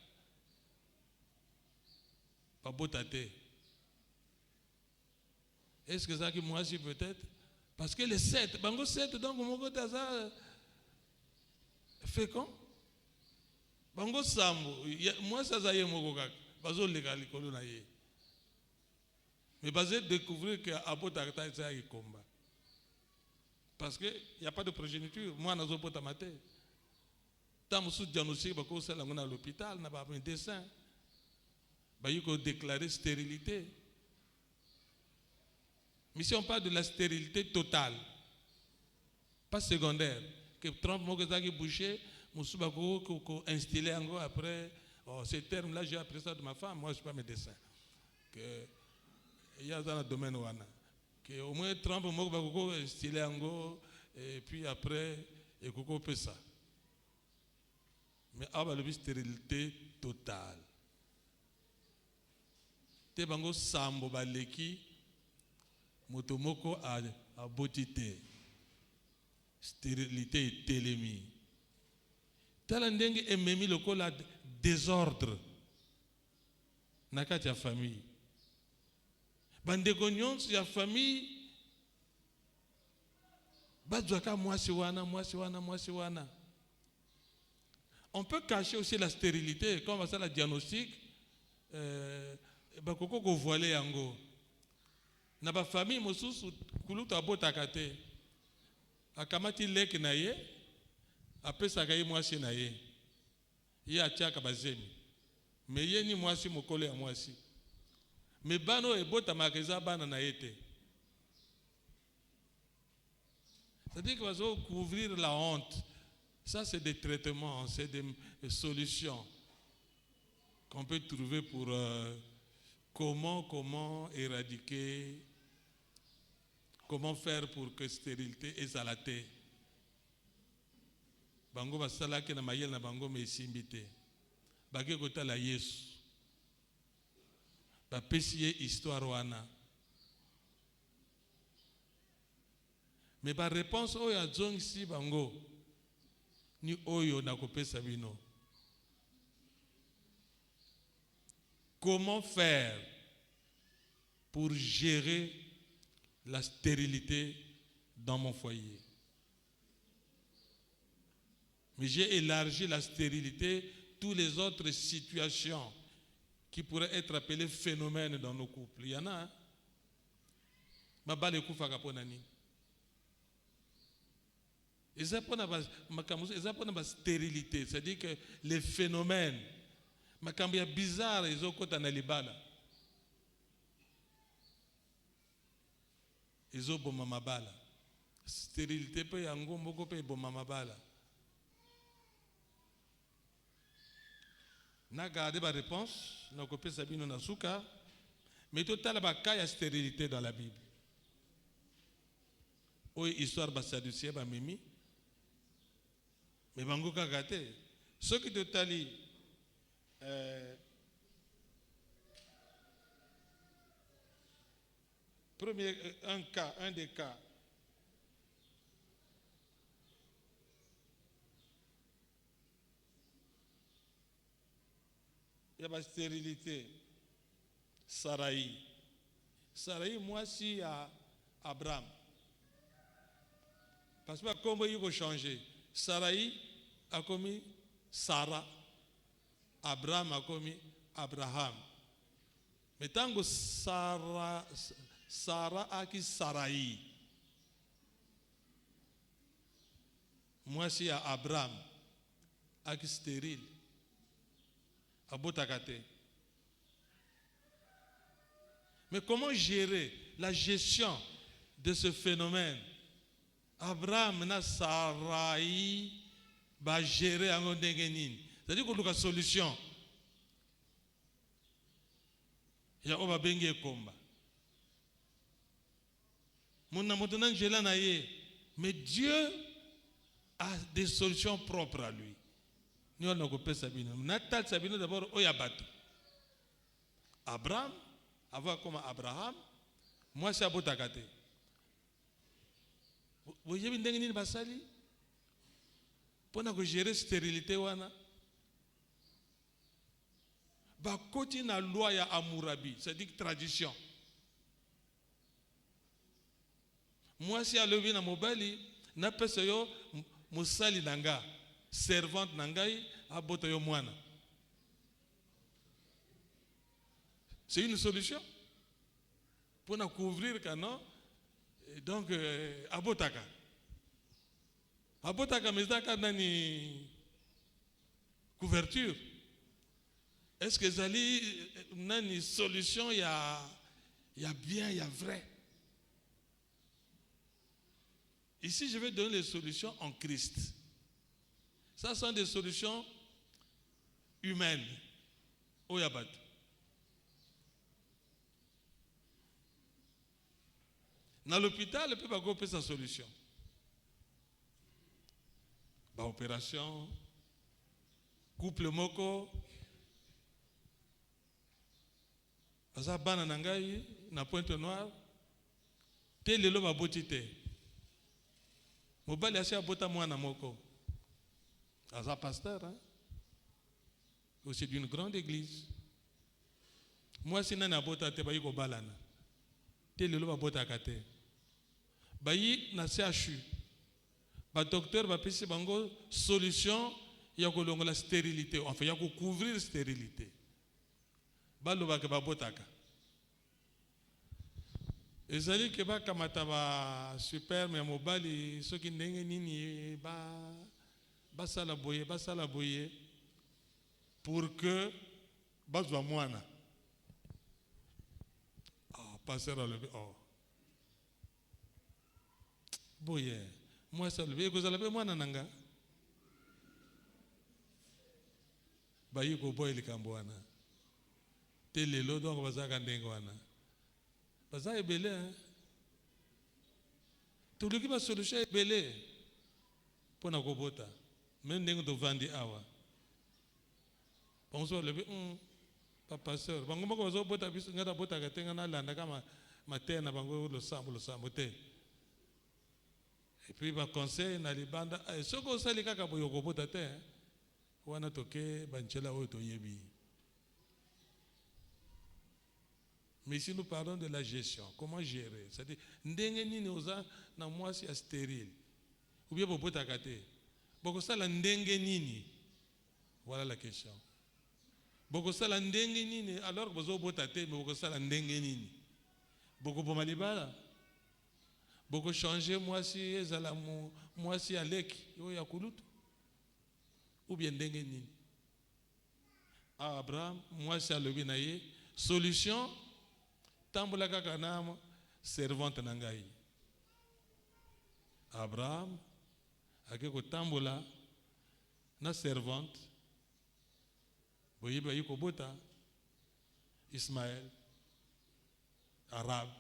B: babota te. Est-ce que ça qui moi si peut-être parce que les 7 bango 7 donc moko taza fécond bango sambo moi ça za ye moko kaka bazo leka likolo na ye mais basé découvrir que abota ta ça y combat. Parce qu'il n'y a pas de progéniture. Moi, je n'ai pas de maté. Tant que je suis diagnostic, je suis à l'hôpital, je n'ai pas de dessin. Il faut déclarer stérilité. Mais si on parle de la stérilité totale, pas secondaire, que Trump m'a bouché, je suis instillé encore après. Ces termes-là, j'ai appris ça de ma femme. Moi, je ne suis pas médecin. Il y a dans le domaine où au moins Trump m'a stylé ango et puis après et coco fait ça. Mais avant la stérilité totale. Te bango sambo baleki motomoko a botité. Stérilité télémi. Talandenge ememi lokola désordre. Nakati ya famille. Bandeko nyonso ya famille bazwaka mwasi wana. On peut cacher aussi la stérilité comme ça la diagnostic bakoko ko voiler yango na ba famille mosusu kulutu abotaka te akamati leki na ye apesaka ye mwasi na ye ye atiaka bazemi mais ye ni mwasi mokolo ya mwasi. Mais bano e bota makeza bana na été. C'est-à-dire qu'il va couvrir la honte. Ça c'est des traitements, c'est des solutions qu'on peut trouver pour comment éradiquer, comment faire pour que stérilité ezalate. Bango basala ke na mayel na bango me simbité. Bake kota la Yesu. Bapesiye histoire wana. Mais ba réponse oyo azongisi bango ni oyo na kopesa bino. Comment faire pour gérer la stérilité dans mon foyer? Mais j'ai élargi la stérilité, toutes les autres situations qui pourraient être appelés phénomènes dans nos couples. Il y en a. Hein? Ils apprennent la stérilité, c'est-à-dire que les phénomènes, makambo bizarre, ils ont côté na libala. Ils ont bomba mabala. Stérilité peut yango moko peut bomba mabala. na garder ma réponse na kopé sabino na suka mais total ba cas ya stérilité dans la Bible. Oui, histoire ba sadducée ba mimi mais bango kaka te ce qui totali premier un des cas il y a la stérilité. Sarai, moi si à Abraham. Parce que comment il faut changer. Sarai a commis Sarah. Abraham a commis Abraham. Mais tant que Sarah a qui Sarai. Moi si à Abraham a qui stérile. Abotakate. Mais comment gérer la gestion de ce phénomène? Abraham na Sarai va gérer en dengenin. C'est-à-dire qu'on a une solution. Il y a oba bengi komba. Mon amotonan jela na ye. Mais Dieu a des solutions propres à lui. Nous on a coupé Sabine. Natal Sabine d'abord oyabatu. Abraham, avant comme Abraham, moi c'est Abotakate. Vous voyez bien dengue ni basali. Pour na gérer stérilité wana. Ba koti na loi ya Amurabi, c'est-à-dire tradition. Moi si alobi na mobali, na pesa yo musali nanga. Servante nangai abota yo mwana. C'est une solution pour nous couvrir canon. Donc abotaka mezaka nani couverture. Est-ce que zali nani solution il y a bien, il y a vrai. Ici je vais donner les solutions en Christ. Ça sont des solutions humaines. Oyabat. Dans l'hôpital, le peuple a coupé sa solution. Bah, opération, couple moko, aza bana nangai, na pointe noire, te lelo ba botite. Mobali asi abota mwana moko. Aza pasteur, hein? Aussi d'une grande église. Moi, si nana bota te bayi ko balana. Te lelo ba bota kate. Bayi na CHU. Ba docteur ba pesi bango solution ya ko longola stérilité, enfin ya ko couvrir stérilité. Ba loba ke ba botaka. Ezali ke ba kamata ba super mais mobali soki ndenge nini basala boye pour que bazwa mwana. Oh, pasteur le oh. Boye, moi ça le ko zala be mwana nanga. Bayi ko boye likambo wana. Telelo donc bazaka ndenge wana. Baza ebele hein. Tout le qui va solution ebele. Pona ko bota. Même ndenge to vandi awa. Bonsoir le papa sœur. Bango moko bazo bota biso ngata bota ka tenga na landa kama matena bango lo sambo te. Et puis ba conseil na libanda soko sali kaka boyo ko bota te. Wana toke banchela oyo to yebi. Mais si nous parlons de la gestion, comment gérer? C'est-à-dire ndenge nini oza na mwasi ya stérile. Ou bien bo bota kate. Boko sala ndenge nini? Voilà la question. Boko sala ndenge nini alors bozo botate mais boko sala ndenge nini? Boko bomalibala. Boko changer mwasi ezala mwasi aleki yo ya kulutu. Ou bien ndenge nini? Abraham mwasi alobi na ye solution tambola kaka na servante nangai. Abraham ake ko tambola na servante Boye ba yiko bota Ismaël, arabe.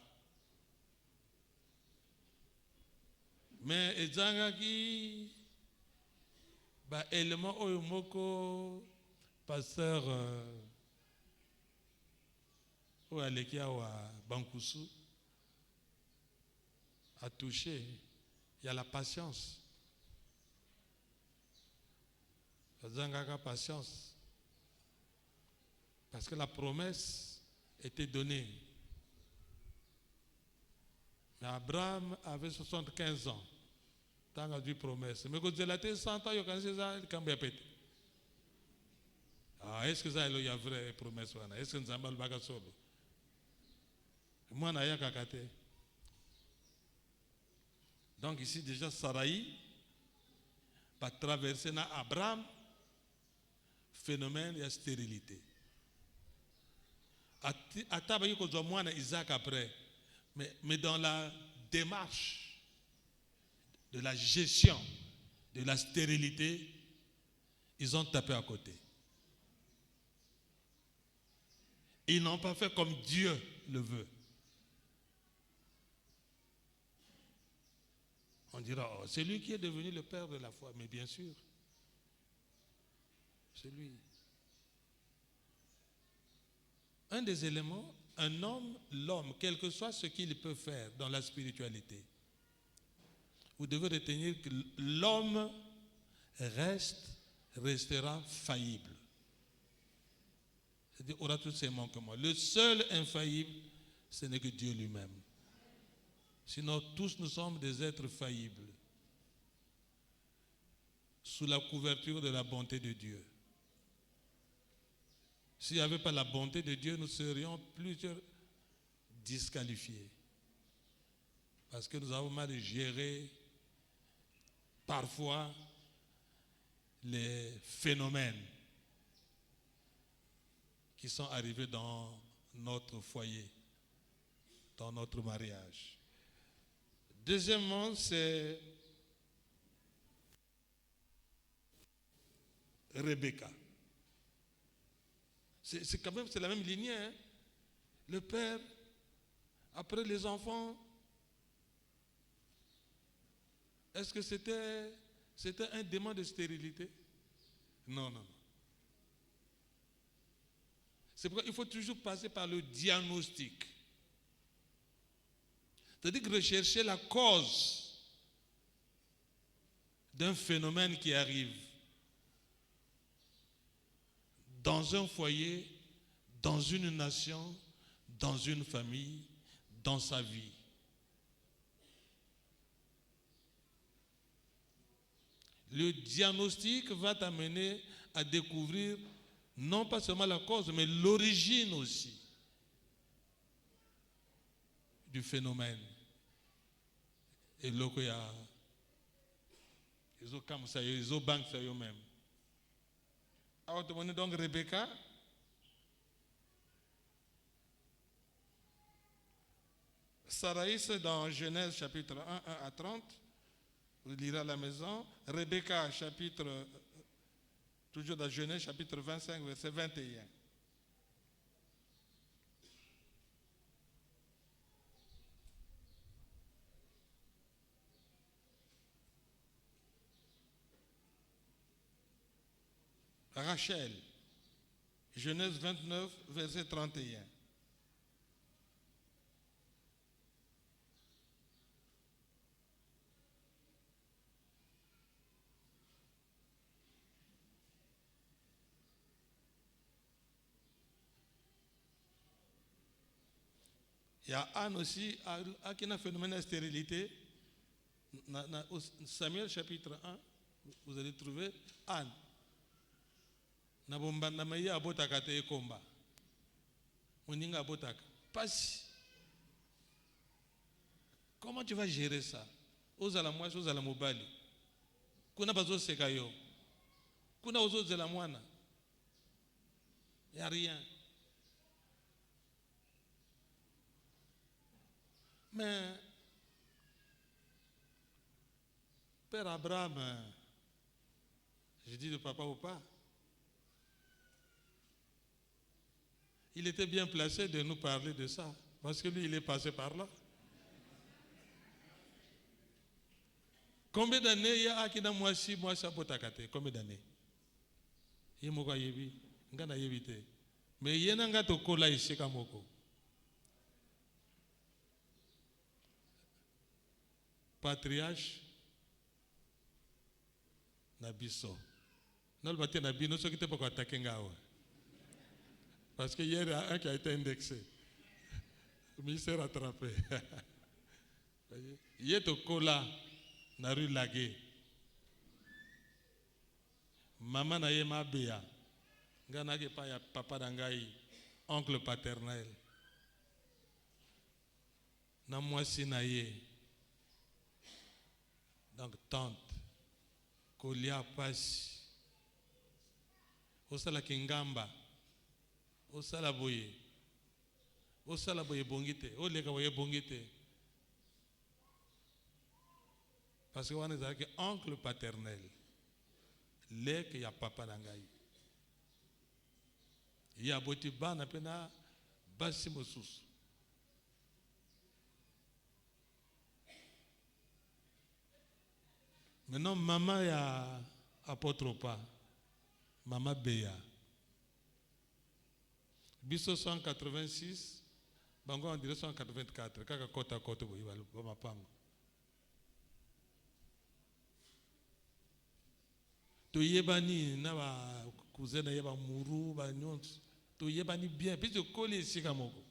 B: Mais ezanga ki ba élément oyo moko pasteur oyo aleki awa Bankusu a touché, il y a la patience. Ezanga patience. Parce que la promesse était donnée. Mais Abraham avait 75 ans. Tant a dit promesse. Mais quand il a été 100 ans, il a dit ça, il a pété. Ah, est-ce que ça, il y a une vraie promesse? Est-ce que nous avons le bagage solo? Moi, je n'ai pas de. Donc ici, déjà, Saraï va traverser dans Abraham, phénomène de stérilité. Atabayi ko moi Isaac après, mais dans la démarche de la gestion de la stérilité, ils ont tapé à côté. Ils n'ont pas fait comme Dieu le veut. On dira, oh, c'est lui qui est devenu le père de la foi, mais bien sûr, c'est lui. Un des éléments, un homme, l'homme, quel que soit ce qu'il peut faire dans la spiritualité, vous devez retenir que l'homme restera faillible. C'est-à-dire, aura tous ses manquements. Le seul infaillible, ce n'est que Dieu lui-même. Sinon, tous nous sommes des êtres faillibles, sous la couverture de la bonté de Dieu. S'il n'y avait pas la bonté de Dieu, nous serions plusieurs disqualifiés. Parce que nous avons mal géré parfois les phénomènes qui sont arrivés dans notre foyer, dans notre mariage. Deuxièmement, c'est Rebecca. C'est quand même la même lignée. Hein? Le père, après les enfants, est-ce que c'était un démon de stérilité? Non. C'est pourquoi il faut toujours passer par le diagnostic. C'est-à-dire que rechercher la cause d'un phénomène qui arrive dans un foyer, dans une nation, dans une famille, dans sa vie. Le diagnostic va t'amener à découvrir non pas seulement la cause, mais l'origine aussi du phénomène. Et là, il y a ils ont banque ça eux-mêmes. Alors, donc Rebecca, Saraïs dans Genèse chapitre 1 à 30, vous lirez à la maison. Rebecca chapitre, toujours dans Genèse chapitre 25, verset 21. Rachel, Genèse 29, verset 31. Il y a Anne aussi, qui a un phénomène de stérilité. Samuel chapitre 1, vous allez trouver Anne. Comment tu vas gérer ça? Ozala mwasi, ozala mobali. Kuna bazo sekayo. Kuna ozo zela mwana. Il n'y a rien. Mais Père Abraham, je dis de papa ou pas, il était bien placé de nous parler de ça. Parce que lui, il est passé par là. Combien d'années il y a qui dans moi si moi ça potakate? Combien d'années? Il m'a dit, ngana yebite. Mais il y a un gars to kola ici kamoko. Patriarche na biso. Non le matin na biso, nous sommes qui pas attaquer ngao. Parce que hier un qui a été indexé. Mais il s'est rattrapé. Il est au kola na rue Lagué. Maman na yema bea. Ngana ke pa ya papa dangai, oncle paternel. Na mwasi na ye. Donc tante. Kolia pasi. Osala kingamba. Osala boye. Osala boye bongite. Oleka boye bongite. Parce que on est avec oncle paternel. Lek ya papa dangai. Ya boti bana pena basi mosusu. Maintenant maman ya apôtre pas. Maman Béa. Biso 186, bango en dirait 184, kaka kota kota boyi ba mapango. To yebani na ba cousin na yeba muru ba nyonso. To yebani bien, puis to koli sika moko.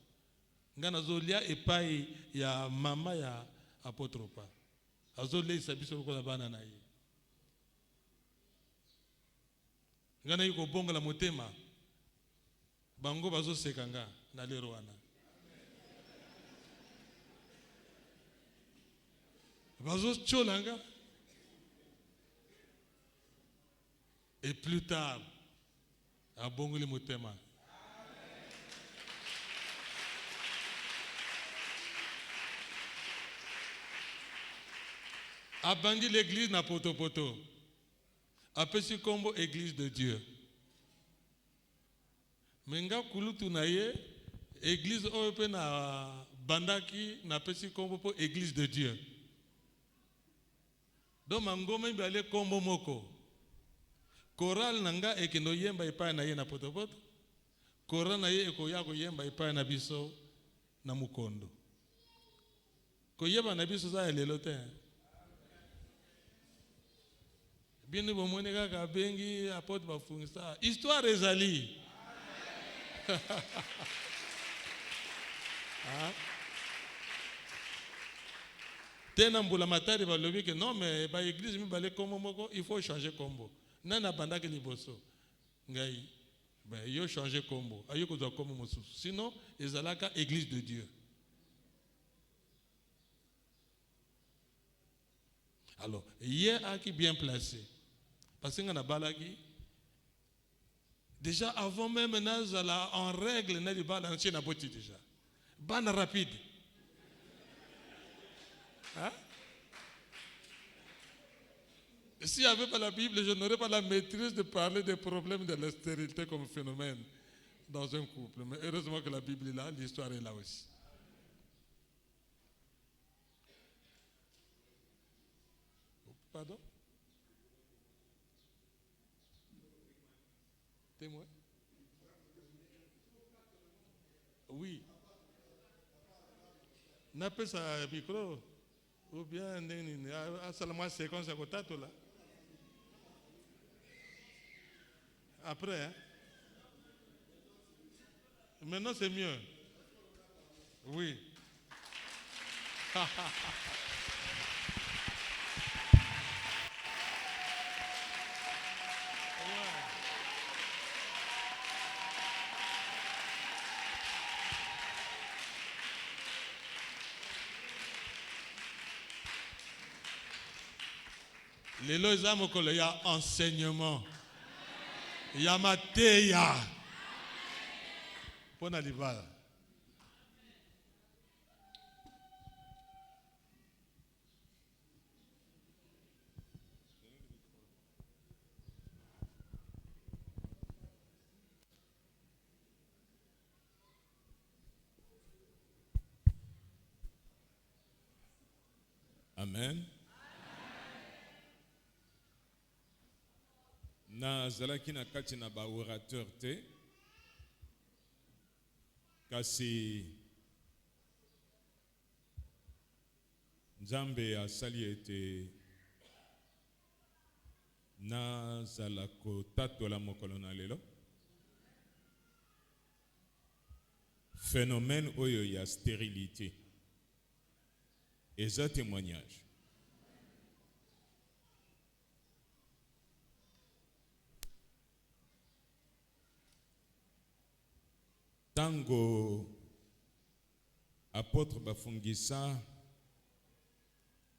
B: Ngana zolia epai ya mama ya apôtre pas. Azole sabiso ko la bana na ye. Ngana yuko bonga la motema. Bango bazo sekanga na lero wana. Bazo cholanga. Et plus tard, à bongo le motema. A bandi l'église na poto poto. A pesi kombo église de Dieu. Menga kulutu na ye, église ope na bandaki na pesi kombo po église de Dieu. Donc mangoma mbale kombo moko. Choral nanga ekino yemba ipa na ye na poto poto. Choral na ye eko yako yemba ipa na biso na mukondo. Ko yeba na biso za lelo te. Bien bomone kaka bengi apôtre bafungisa. Histoire ezali. Tena mbula matari balobi que non mais ba église mi balé kombo moko il faut changer kombo. Nana bandaki liboso. Ngai ben yo changer kombo. Ayo ko za kombo mosusu. Sinon ezalaka église de Dieu. Alors, hier a qui bien placé. Parce que ngana balaki déjà avant même nazala en règle na di bala na china boti déjà. Bana rapide. Hein? S'il n'y avait pas la Bible, je n'aurais pas la maîtrise de parler des problèmes de la stérilité comme phénomène dans un couple. Mais heureusement que la Bible est là, l'histoire est là aussi. Pardon? Témoin? Oui. N'a pas ça micro. Ou bien, seulement séquence à côté là. Après, hein? Maintenant c'est mieux. Oui. Les lois il y a enseignement. Il y a mateya. Pour n'alivala.
D: Amen. Na zalaki na kati na ba orateur te. Kasi Nzambe asali ete na zala kotatola mokolo na lelo. Phénomène oyo ya stérilité. Eza témoignage. Tango apôtre bafungisa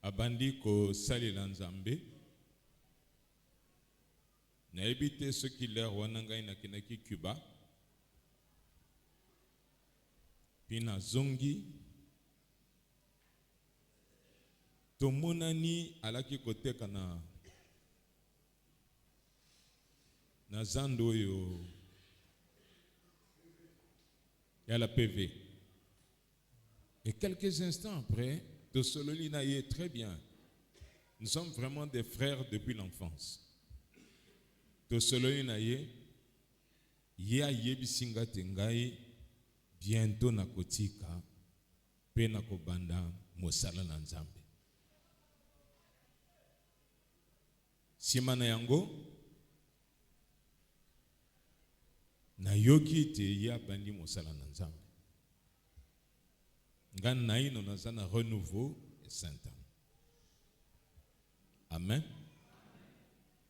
D: abandi kosalela Nzambe, nayebi te soki lere wana ngai nakendaki Cuba, mpe nazongi tomonani alaki koteka na zando oyo ya la PV. Et quelques instants après, Tossololi na ye très bien. Nous sommes vraiment des frères depuis l'enfance. Tossololi na ye, ya yebisinga tengai, bientôt na kotika, pe na kobanda mosala na Nzambe. Simana yango, na yoki te ya bandi mosala na Nzambe. Ngan naino nazana renouveau et Saint-Anne. Amen.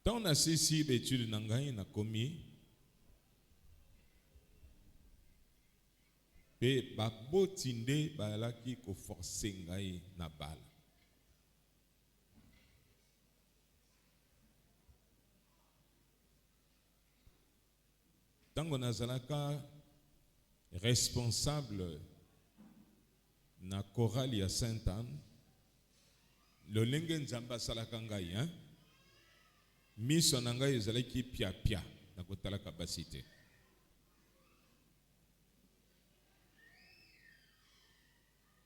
D: Tant na sisi betude na ngai na komi pe bakbotinde balaki ko forcer ngai na bala. Tango nazalaka responsable na chorale ya Saint-Anne, lolenge Nzambe asalaka ngai, miso na ngai ezalaki pia na kotala kapasité.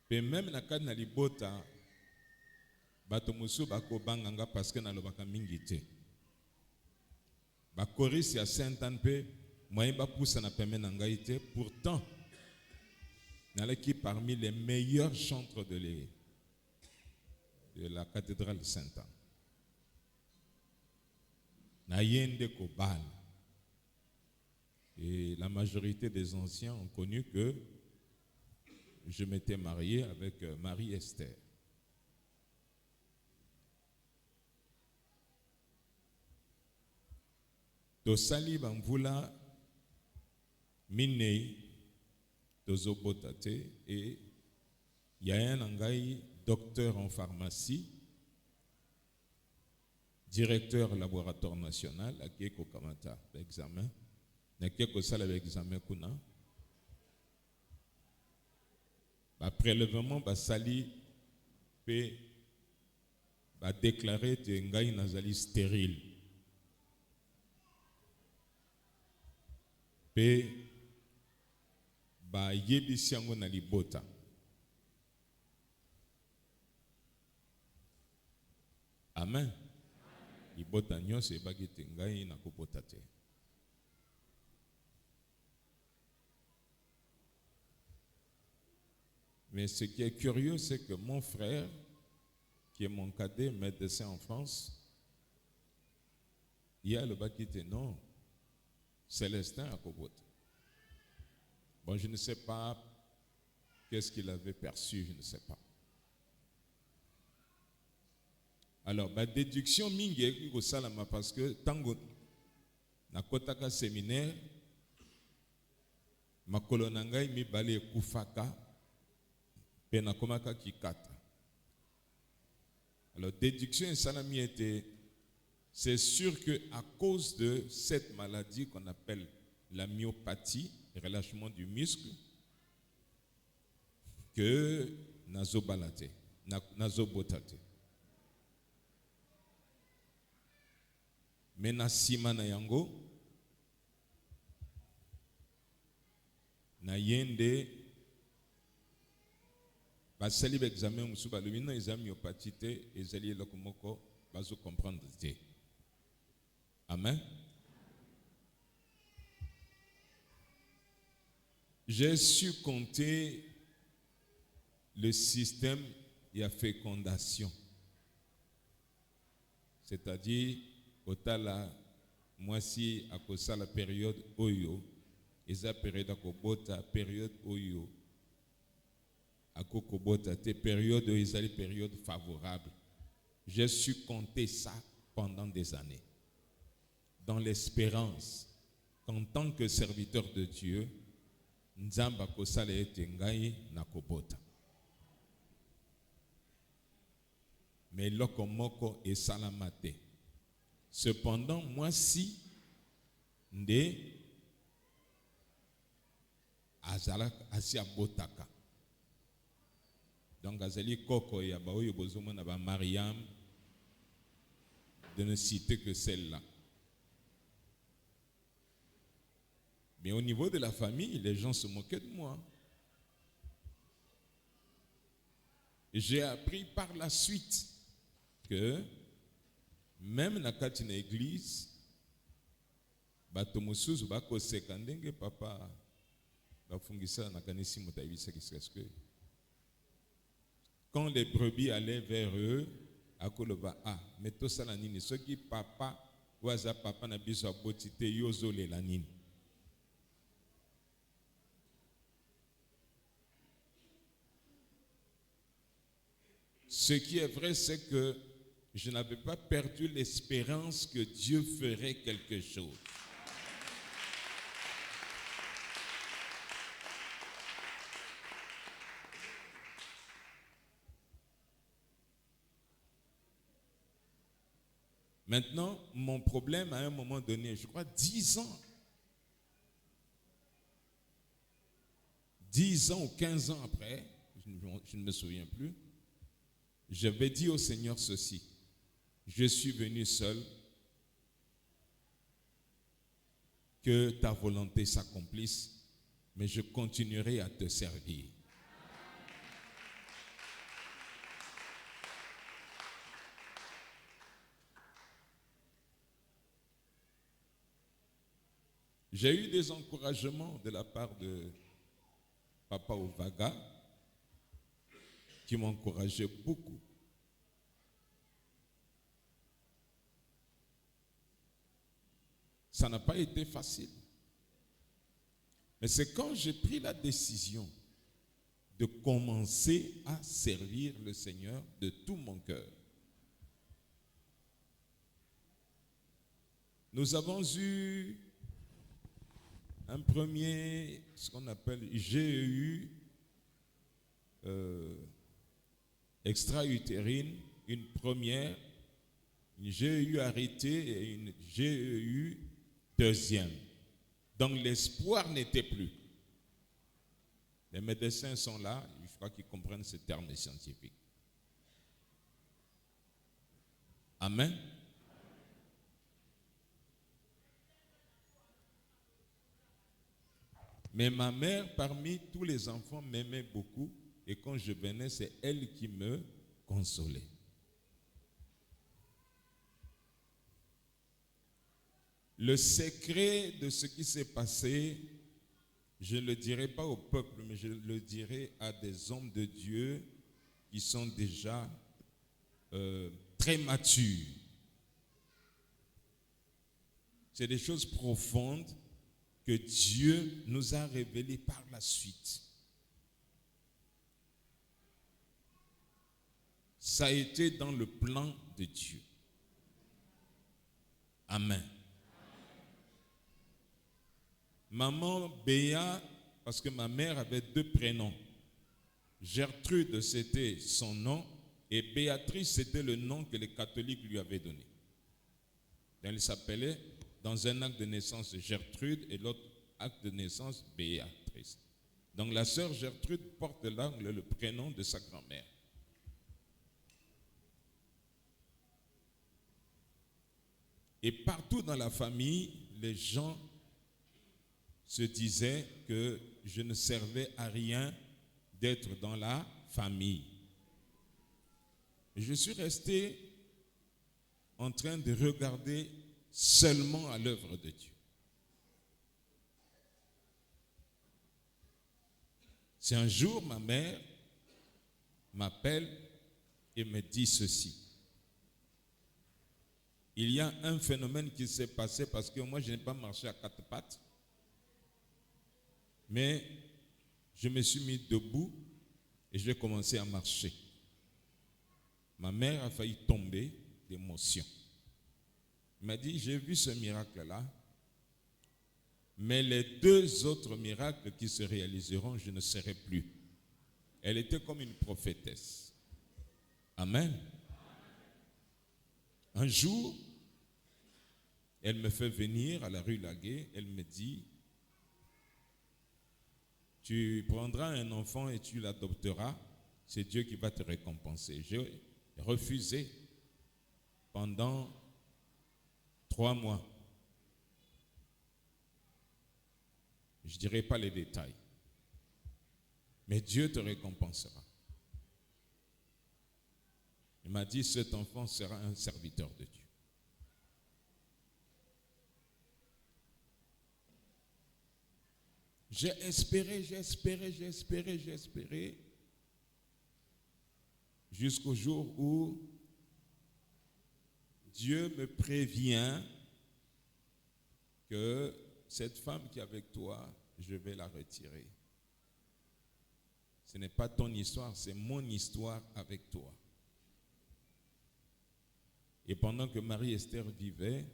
D: Pe même na kati na libota bato mosusu bakobanga nga parce que nalobaka mingi te. Bakorisi ya Saint-Anne pe moyen bapusa na peme na ngai te. Pourtant nalaki parmi les meilleurs chantres de la cathédrale de Saint-Anne. Nayende Kobal. Et la majorité des anciens ont connu que je m'étais marié avec Marie-Esther. Tosali bamvula minei tozobotate et il y a un angai docteur en pharmacie, directeur laboratoire national à Kieko Kamata l'examen, na Kieko sala l'examen kuna. Ba prélèvement ba sali pe ba déclarer te ngai nazali stérile. Pe ba yebisi yango na libota. Amen. Libota nyonso ebaki te ngai na kobota te. Mais ce qui est curieux, c'est que mon frère, qui est mon cadet, médecin en France, il y a le bakité, non, Célestin à Kobota. Bon, je ne sais pas qu'est-ce qu'il avait perçu, je ne sais pas. Alors, ma déduction mingi ko salama parce que tango na kotaka séminaire makolo na ngai mibale kufaka pe na komaka kikata. Alors, déduction salami était, c'est sûr que à cause de cette maladie qu'on appelle la myopathie, relâchement du muscle, que nazobalate, nazobotate. Mais na sima na yango na yende basali ba examen musu balobi na examen myopathe te ezali eloko moko bazo comprendre te. Amen. J'ai su compter le système de fécondation. C'est-à-dire, otala mwasi akosa la période oyo, eza période akobota, période oyo akokobota te, période oyo ezali période favorable. J'ai su compter ça pendant des années. Dans l'espérance qu'en tant que serviteur de Dieu, Nzamba kosala ete ngai nakobota. Mais lokomoko et salamate. Cependant, moi si nde azalak asia botaka. Donc azali koko ya baoyo bozomo na ba Mariam, de ne citer que celle-là. Mais au niveau de la famille, les gens se moquaient de moi. J'ai appris par la suite que même na kati na église, bato mosusu bakoseka ndenge papa bafungisa na kanisi mutayibisa kiske. Quand les brebis allaient vers eux, akoloba mais to sala nini soki papa waza papa na biso abotite yozole la nini. Ce qui est vrai, c'est que je n'avais pas perdu l'espérance que Dieu ferait quelque chose. Maintenant, mon problème à un moment donné, je crois 10 ans. 10 ans ou 15 ans après, je ne me souviens plus, j'avais dit au Seigneur ceci: je suis venu seul, que ta volonté s'accomplisse, mais je continuerai à te servir. J'ai eu des encouragements de la part de Papa Ovaga, qui m'encourageait beaucoup. Ça n'a pas été facile. Mais c'est quand j'ai pris la décision de commencer à servir le Seigneur de tout mon cœur. Nous avons eu un premier, ce qu'on appelle GEU, extra-utérine, une première, une GEU arrêtée et une GEU deuxième. Donc l'espoir n'était plus. Les médecins sont là, il faut qu'ils comprennent ce terme scientifique. Amen. Mais ma mère, parmi tous les enfants, m'aimait beaucoup. Et quand je venais, c'est elle qui me consolait. Le secret de ce qui s'est passé, je ne le dirai pas au peuple, mais je le dirai à des hommes de Dieu qui sont déjà très matures. C'est des choses profondes que Dieu nous a révélées par la suite. Ça a été dans le plan de Dieu. Amen. Maman Béa, parce que ma mère avait 2 prénoms. Gertrude, c'était son nom, et Béatrice, c'était le nom que les catholiques lui avaient donné. Donc, elle s'appelait, dans un acte de naissance, Gertrude, et l'autre acte de naissance, Béatrice. Donc la sœur Gertrude porte là le prénom de sa grand-mère. Et partout dans la famille, les gens se disaient que je ne servais à rien d'être dans la famille. Je suis resté en train de regarder seulement à l'œuvre de Dieu. C'est un jour, ma mère m'appelle et me dit ceci. Il y a un phénomène qui s'est passé parce que moi, je n'ai pas marché à quatre pattes. Mais je me suis mis debout et j'ai commencé à marcher. Ma mère a failli tomber d'émotion. Elle m'a dit, j'ai vu ce miracle-là, mais les 2 autres miracles qui se réaliseront, je ne serai plus. Elle était comme une prophétesse. Amen. Un jour, elle me fait venir à la rue Laguet, elle me dit, tu prendras un enfant et tu l'adopteras, c'est Dieu qui va te récompenser. J'ai refusé pendant 3 mois. Je ne dirai pas les détails, mais Dieu te récompensera. Il m'a dit, cet enfant sera un serviteur de Dieu. J'ai espéré, jusqu'au jour où Dieu me prévient que cette femme qui est avec toi, je vais la retirer. Ce n'est pas ton histoire, c'est mon histoire avec toi. Et pendant que Marie-Esther vivait,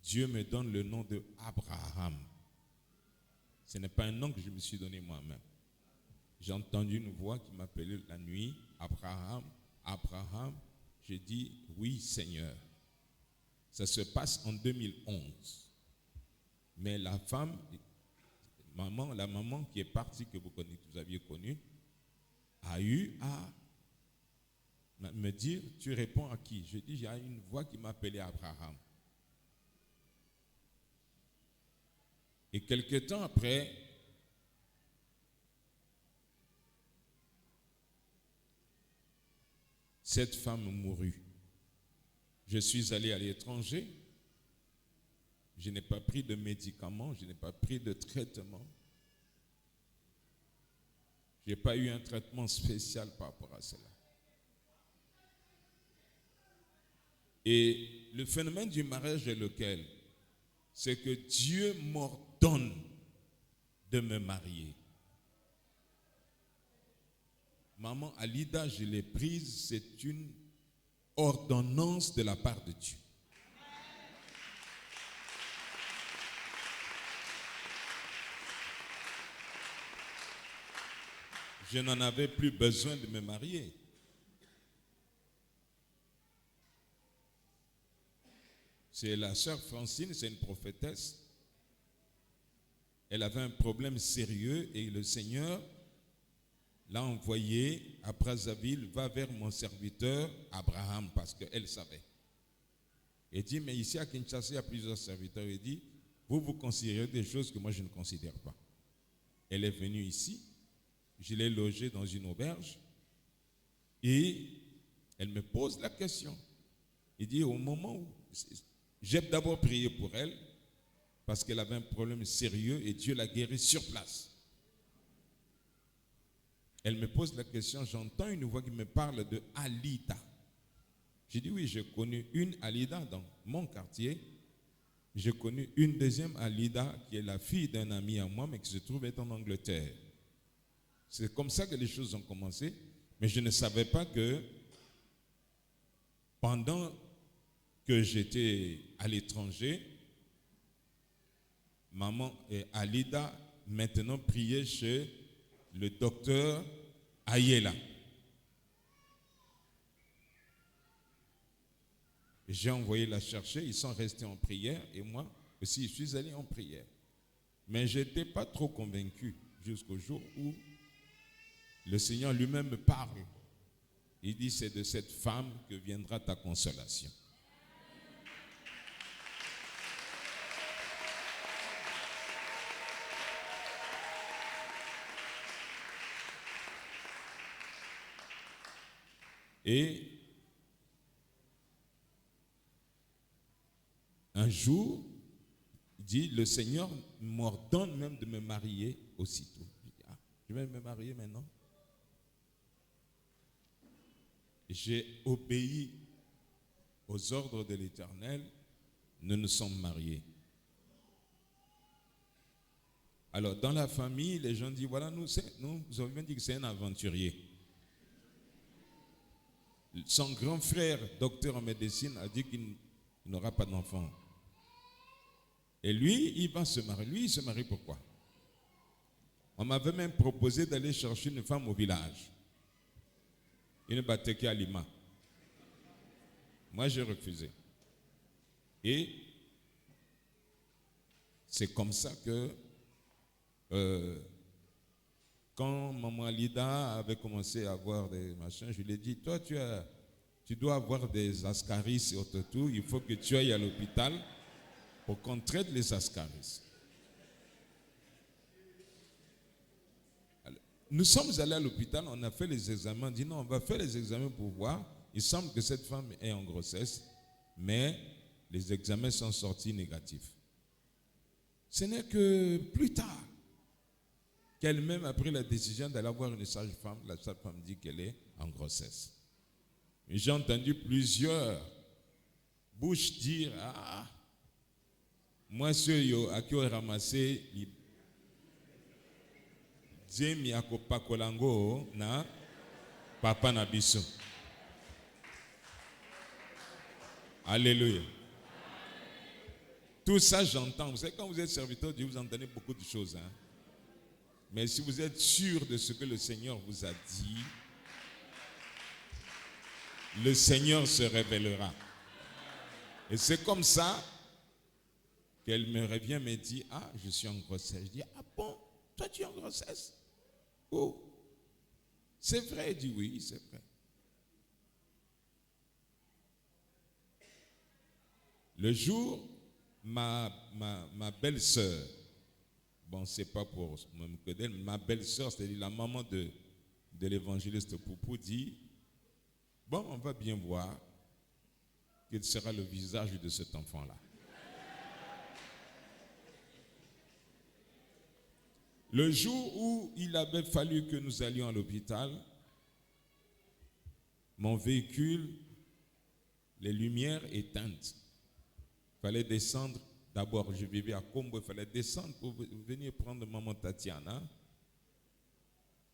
D: Dieu me donne le nom de Abraham. Ce n'est pas un nom que je me suis donné moi-même. J'ai entendu une voix qui m'appelait la nuit, Abraham, Abraham. J'ai dit, oui Seigneur. Ça se passe en 2011. Mais la femme, la maman qui est partie, que vous aviez connue, a eu à me dire, tu réponds à qui? Je dis, il y a une voix qui m'appelait Abraham. Et quelque temps après, cette femme mourut. Je suis allé à l'étranger. Je n'ai pas pris de médicaments, je n'ai pas pris de traitement. Je n'ai pas eu un traitement spécial par rapport à cela. Et le phénomène du mariage est lequel? C'est que Dieu m'ordonne de me marier. Maman Alida, je l'ai prise, c'est une ordonnance de la part de Dieu. Je n'en avais plus besoin de me marier. C'est la sœur Francine, c'est une prophétesse. Elle avait un problème sérieux et le Seigneur l'a envoyé à Brazzaville, va vers mon serviteur Abraham, parce qu'elle savait. Elle dit, mais ici à Kinshasa, il y a plusieurs serviteurs. Elle dit, vous considérez des choses que moi je ne considère pas. Elle est venue ici, je l'ai logée dans une auberge et elle me pose la question. Elle dit, au moment où j'ai d'abord prié pour elle, parce qu'elle avait un problème sérieux et Dieu l'a guérie sur place. Elle me pose la question, j'entends une voix qui me parle de Alida. J'ai dit oui, j'ai connu une Alida dans mon quartier. J'ai connu une deuxième Alida qui est la fille d'un ami à moi, mais qui se trouve être en Angleterre. C'est comme ça que les choses ont commencé, mais je ne savais pas que pendant que j'étais à l'étranger, maman et Alida maintenant priaient chez le docteur Ayela. J'ai envoyé la chercher, ils sont restés en prière et moi aussi je suis allé en prière. Mais je n'étais pas trop convaincu jusqu'au jour où le Seigneur lui-même me parle. Il dit, c'est de cette femme que viendra ta consolation. Et un jour, il dit, le Seigneur m'ordonne même de me marier aussitôt. Je dis, je vais me marier maintenant. J'ai obéi aux ordres de l'Éternel, nous nous sommes mariés. Alors, dans la famille, les gens disent, voilà, nous avons dit que c'est un aventurier. Son grand frère, docteur en médecine, a dit qu'il n'aura pas d'enfant. Et lui, il va se marier. Lui, il se marie pourquoi? On m'avait même proposé d'aller chercher une femme au village. Une Bateke à Lima. Moi, j'ai refusé. Et c'est comme ça que quand Maman Lida avait commencé à avoir des machins, je lui ai dit, toi, tu dois avoir des ascaris et autres tout, il faut que tu ailles à l'hôpital pour qu'on traite les ascaris. Alors, nous sommes allés à l'hôpital, on a fait les examens, on dit non, on va faire les examens pour voir. Il semble que cette femme est en grossesse, mais les examens sont sortis négatifs. Ce n'est que plus tard qu'elle-même a pris la décision d'aller voir une sage-femme. La sage-femme dit qu'elle est en grossesse. J'ai entendu plusieurs bouches dire, moi ceux à qui on a ramassé Djemi Akopa Kolango na Papa Nabiso. Alléluia. Tout ça j'entends. Vous savez, quand vous êtes serviteur de Dieu, vous entendez beaucoup de choses. Mais si vous êtes sûr de ce que le Seigneur vous a dit, le Seigneur se révélera. Et c'est comme ça qu'elle me revient, me dit, je suis en grossesse. Je dis, bon, toi tu es en grossesse? Oh, c'est vrai? Elle dit, oui, c'est vrai. Le jour, ma belle-sœur, bon, c'est pas pour me connaître, ma belle-sœur, c'est-à-dire la maman de l'évangéliste Poupou, dit, bon, on va bien voir quel sera le visage de cet enfant-là. Le jour où il avait fallu que nous allions à l'hôpital, mon véhicule, les lumières éteintes. Il fallait descendre. D'abord, je vivais à Combo, il fallait descendre pour venir prendre maman Tatiana.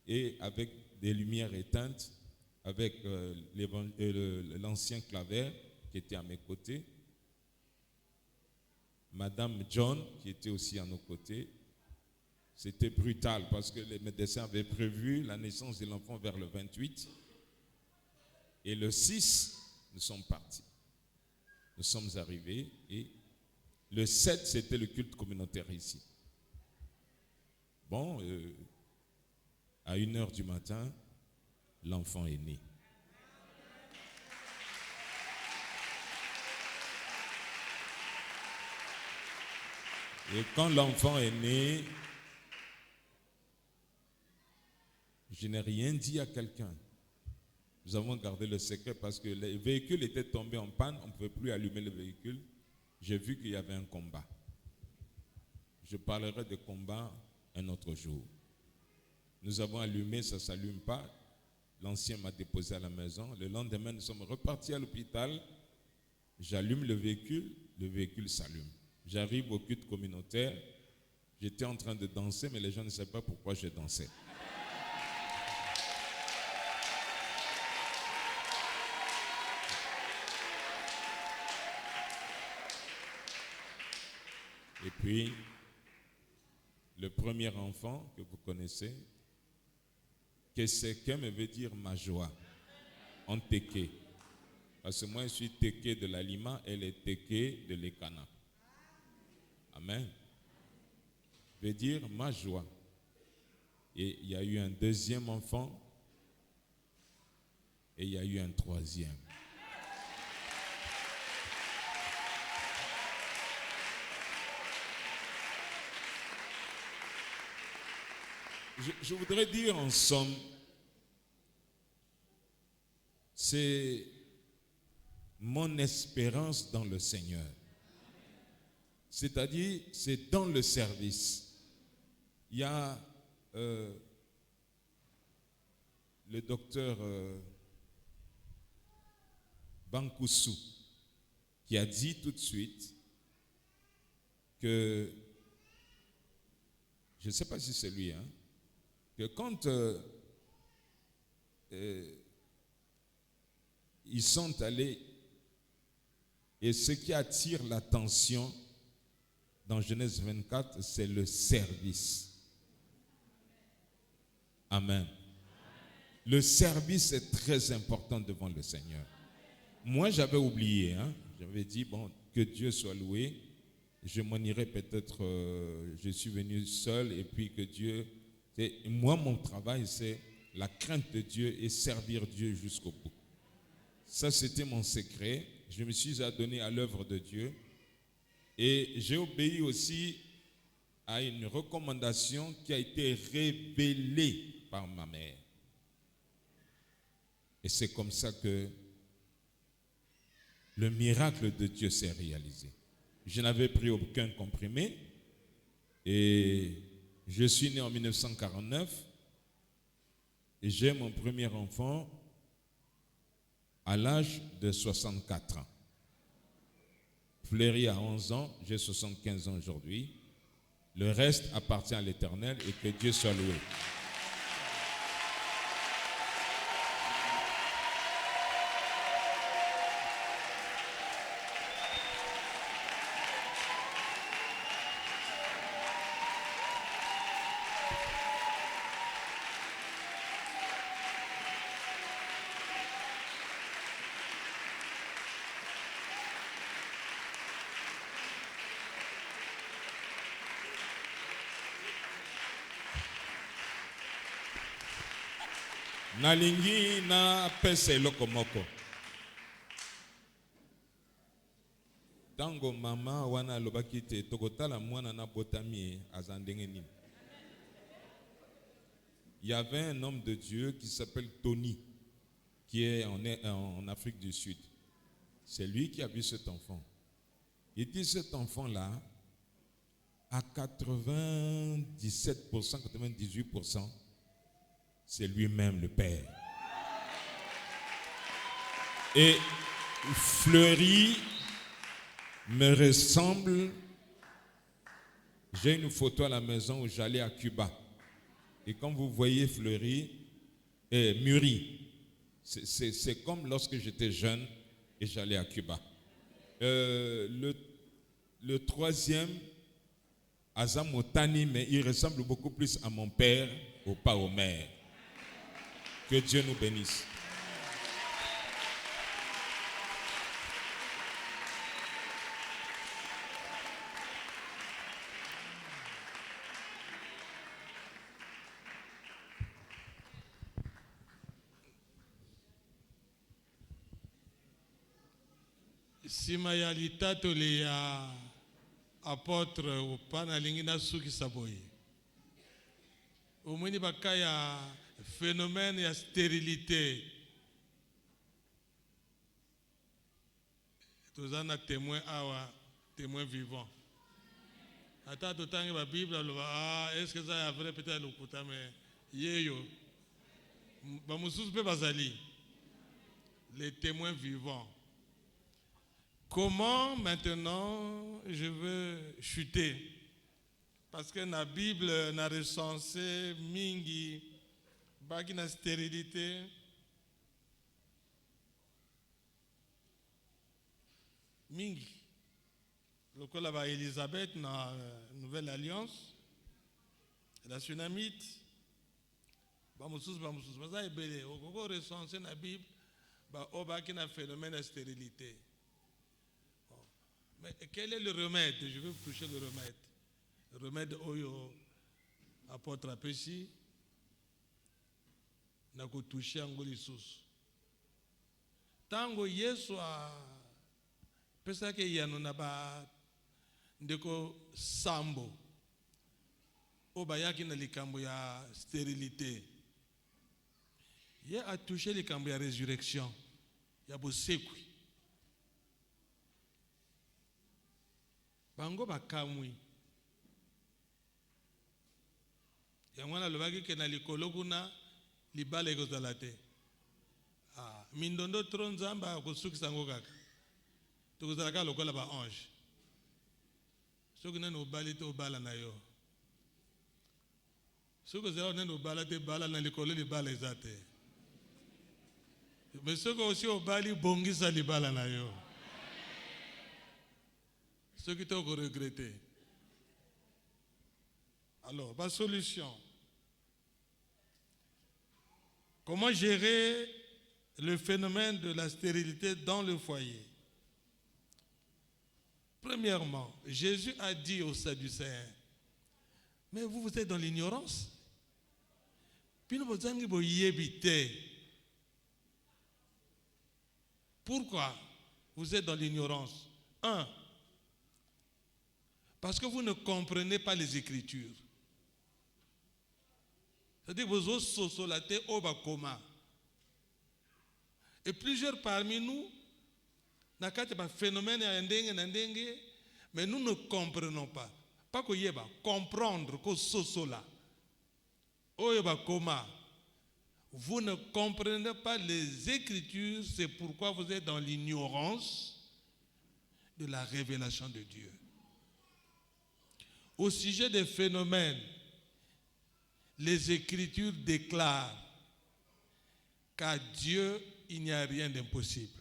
D: Et avec des lumières éteintes, avec l'ancien claver qui était à mes côtés, Madame John qui était aussi à nos côtés. C'était brutal parce que les médecins avaient prévu la naissance de l'enfant vers le 28. Et le 6, nous sommes partis. Nous sommes arrivés et le 7, c'était le culte communautaire ici. Bon, à 1h du matin, l'enfant est né. Et quand l'enfant est né, je n'ai rien dit à quelqu'un. Nous avons gardé le secret parce que le véhicule était tombé en panne, on ne pouvait plus allumer le véhicule. J'ai vu qu'il y avait un combat. Je parlerai de combat un autre jour. Nous avons allumé, ça ne s'allume pas. L'ancien m'a déposé à la maison. Le lendemain, nous sommes repartis à l'hôpital. J'allume le véhicule s'allume. J'arrive au culte communautaire. J'étais en train de danser, mais les gens ne savaient pas pourquoi je dansais. Et puis, le premier enfant que vous connaissez, Kesekem veut dire ma joie, en Teke. Parce que moi, je suis Teke de la Lima, elle est Teke de l'Ekana. Amen. Veut dire ma joie. Et il y a eu un deuxième enfant, et il y a eu un troisième. Je voudrais dire en somme c'est mon espérance dans le Seigneur. C'est-à-dire, c'est dans le service. Il y a le docteur Bankoussou qui a dit tout de suite que, je ne sais pas si c'est lui, que quand ils sont allés, et ce qui attire l'attention dans Genèse 24, c'est le service. Amen. Le service est très important devant le Seigneur. Moi, j'avais oublié, j'avais dit, bon, que Dieu soit loué. Je m'en irai peut-être, je suis venu seul, et puis que Dieu... Moi, mon travail, c'est la crainte de Dieu et servir Dieu jusqu'au bout. Ça, c'était mon secret. Je me suis adonné à l'œuvre de Dieu. Et j'ai obéi aussi à une recommandation qui a été révélée par ma mère. Et c'est comme ça que le miracle de Dieu s'est réalisé. Je n'avais pris aucun comprimé et je suis né en 1949 et j'ai mon premier enfant à l'âge de 64 ans. Fleury a 11 ans, j'ai 75 ans aujourd'hui. Le reste appartient à l'Éternel et que Dieu soit loué. Nalingi na pese lokomoko. Tango mama wana lobaki te tokotala mwana na botami azandenge nini. Il y avait un homme de Dieu qui s'appelle Tony, qui est en Afrique du Sud. C'est lui qui a vu cet enfant. Il dit cet enfant-là, à 97%, 98%, c'est lui-même le Père. Et Fleury me ressemble. J'ai une photo à la maison où j'allais à Cuba. Et quand vous voyez Fleury, Muri, c'est comme lorsque j'étais jeune et j'allais à Cuba. Le troisième, Azam Otani, mais il ressemble beaucoup plus à mon père, pas au mère. Que Dieu nous bénisse.
B: Sima ya litatoli ya apôtre upana lingina suki saboyi. Omweni bakaya phénomène ya stérilité. Tozana témoin awa, témoin vivant. Ata totangi ba Bible loba est-ce que ça est vrai peut-être lokuta mais yeyo ba mususu pe bazali les témoins vivants. Comment maintenant je veux chuter? Parce que la Bible n'a recensé mingi baki na stérilité. Mingi. Le col va Élisabeth na Nouvelle Alliance. La Sunamite. Bamoussous. Baza ebele. Okoko recensé na Bible. Ba obaki na phénomène de stérilité. Mais quel est le remède? Je veux toucher le remède. Le remède oyo apôtre apesi na ko toucher angoli sus. Tango Yesu a pesa ke yano na ba ndeko sambo o bayaki na likambo ya stérilité. Ye a touché likambo ya résurrection. ya bosekwi. Bango bakamwi. Yango nalobaki ke na likolo kuna libala ekozala te. Mindondo tro nzambe akosukisa yango kaka. Tokozalaka lokola ba ange. Soki nani obali te obala na yo. Soki ozala nani obala te bala na likolo libala eza te. Mais soki osi obali bongisa libala na yo. Soki te oko regretter. Alors, ma solution. Comment gérer le phénomène de la stérilité dans le foyer? Premièrement, Jésus a dit aux Sadducéens, mais vous êtes dans l'ignorance. Pourquoi vous êtes dans l'ignorance? 1. Parce que vous ne comprenez pas les Écritures. C'est-à-dire que vous avez sosolaté au bakoma. Et plusieurs parmi nous, n'a pas phénomène mais nous ne comprenons pas. Pas que yeba comprendre que sosola. Au bakoma. Vous ne comprenez pas les Écritures, c'est pourquoi vous êtes dans l'ignorance de la révélation de Dieu. Au sujet des phénomènes, les Écritures déclarent qu'à Dieu, il n'y a rien d'impossible.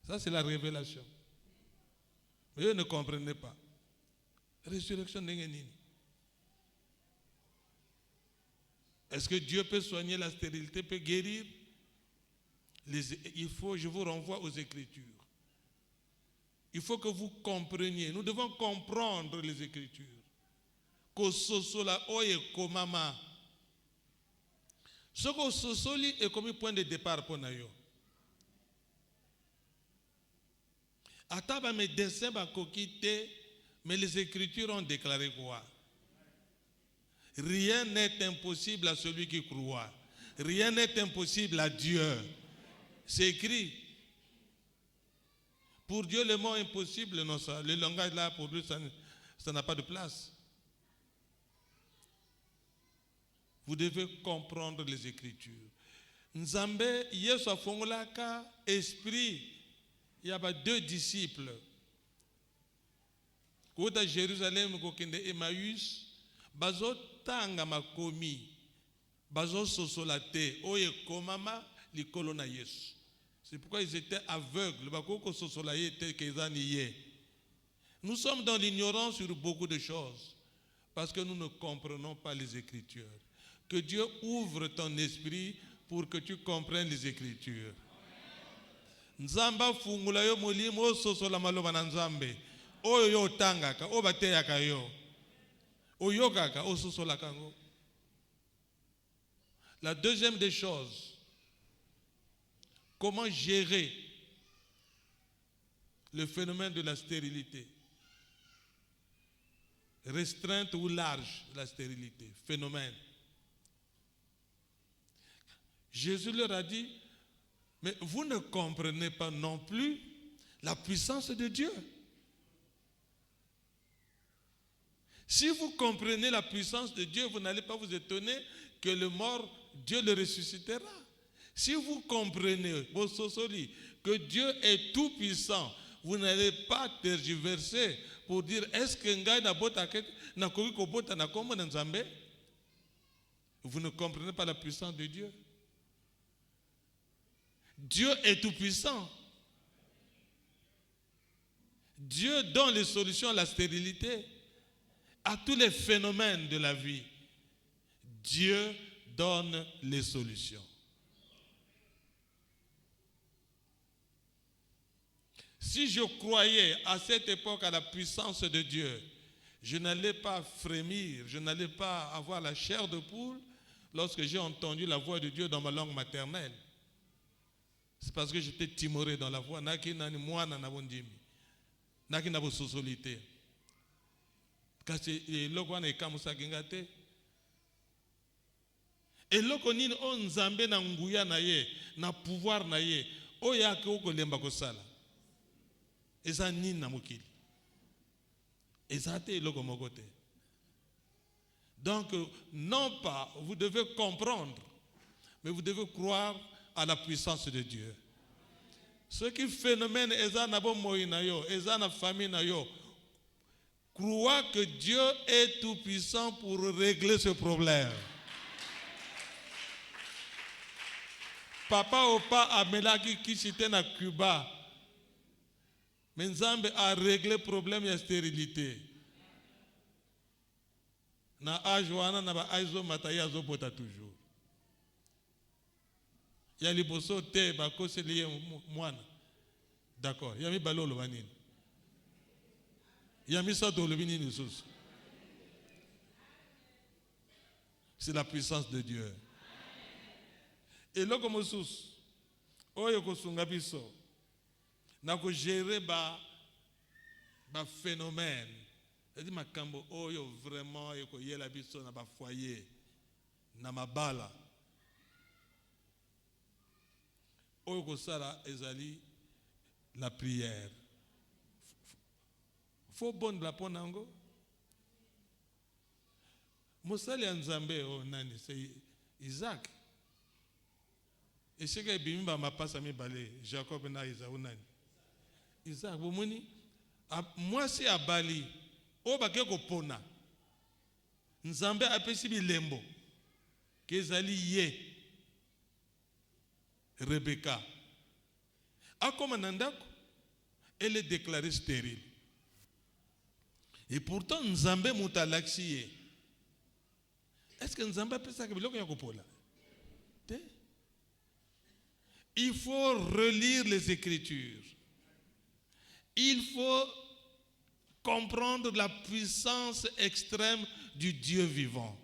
B: Ça, c'est la révélation. Mais vous ne comprenez pas. Résurrection d'Engenini. Est-ce que Dieu peut soigner la stérilité, peut guérir? Je vous renvoie aux Écritures. Il faut que vous compreniez. Nous devons comprendre les Écritures. Que sosola oye komama. Ce que sosoli est comme un point de départ pour nous. Ataba mes dessins ba kokite, mais les Écritures ont déclaré quoi? Rien n'est impossible à celui qui croit. Rien n'est impossible à Dieu. C'est écrit. Pour Dieu, le mot impossible, non, ça, le langage là, pour lui, ça n'a pas de place. Vous devez comprendre les Écritures. Nzambe, Yesu afongolaka esprit. Il y a 2 disciples. Quand à Jérusalem, kokende Emmaüs, bazo tanga makomi, bazo sosolate, oye komama likolo na Yesu. C'est pourquoi ils étaient aveugles. Nous sommes dans l'ignorance sur beaucoup de choses parce que nous ne comprenons pas les Écritures. Que Dieu ouvre ton esprit pour que tu comprennes les Écritures. Nzamba fungula yo molimo sosola maloba na nzambe. Oyo yo tangaka, o bateyaka yo. Oyokaka, o sosola kango. La deuxième des choses, comment gérer le phénomène de la stérilité? Restreinte ou large, la stérilité, phénomène. Jésus leur a dit, mais vous ne comprenez pas non plus la puissance de Dieu. Si vous comprenez la puissance de Dieu, vous n'allez pas vous étonner que le mort, Dieu le ressuscitera. Si vous comprenez, que Dieu est tout puissant, vous n'allez pas tergiverser pour dire est-ce que ngai na bota na koki ko bota na kombo na Nzambe? Vous ne comprenez pas la puissance de Dieu. Dieu est tout puissant. Dieu donne les solutions à la stérilité, à tous les phénomènes de la vie. Dieu donne les solutions. Si je croyais à cette époque à la puissance de Dieu, je n'allais pas frémir, je n'allais pas avoir la chair de poule lorsque j'ai entendu la voix de Dieu dans ma langue maternelle. C'est parce que j'étais timoré dans la voix. eloko nini o nzambe na nguya na ye na pouvoir na ye oyo yake okolemba kosala eza nini na mokili eza te eloko moko te. Donc non pas vous devez comprendre, mais vous devez croire à la puissance de Dieu. Ce qui phénomène eza na bomoi na yo eza na famille na yo, crois que Dieu est tout puissant pour régler ce problème. Papa Opa amelaki kishite na Cuba, mais Nzambe a réglé le problème de la stérilité. Na âge wana na ba aizo matayi azobota toujours. Ya liboso te ba koseli mwana. D'accord, ya mi balolo banini. Ya mi sa dolobi nini susu. C'est la puissance de Dieu. Et là comme sous oyo kosunga biso na ko gérer ba phénomène, c'est-à-dire makambo oyo vraiment eko yela biso na ba foyer na mabala oyo ko sala ezali la prière. Faut bonne la ponango mosali Nzambe o nani c'est Isaac. Et ce que bimba ma passe à mes balais, Jacob na Isaou nani. Isaac, vous moni, moi c'est à Bali, au baké ko pona. Nzambe a pesi bilembo, kezali ye, Rebecca. A comme Nandako, elle est déclarée stérile. Et pourtant Nzambe mutalaxi. Est-ce que Nzambe a pesi ça que biloko ya kopola? Il faut relire les Écritures. Il faut comprendre la puissance extrême du Dieu vivant.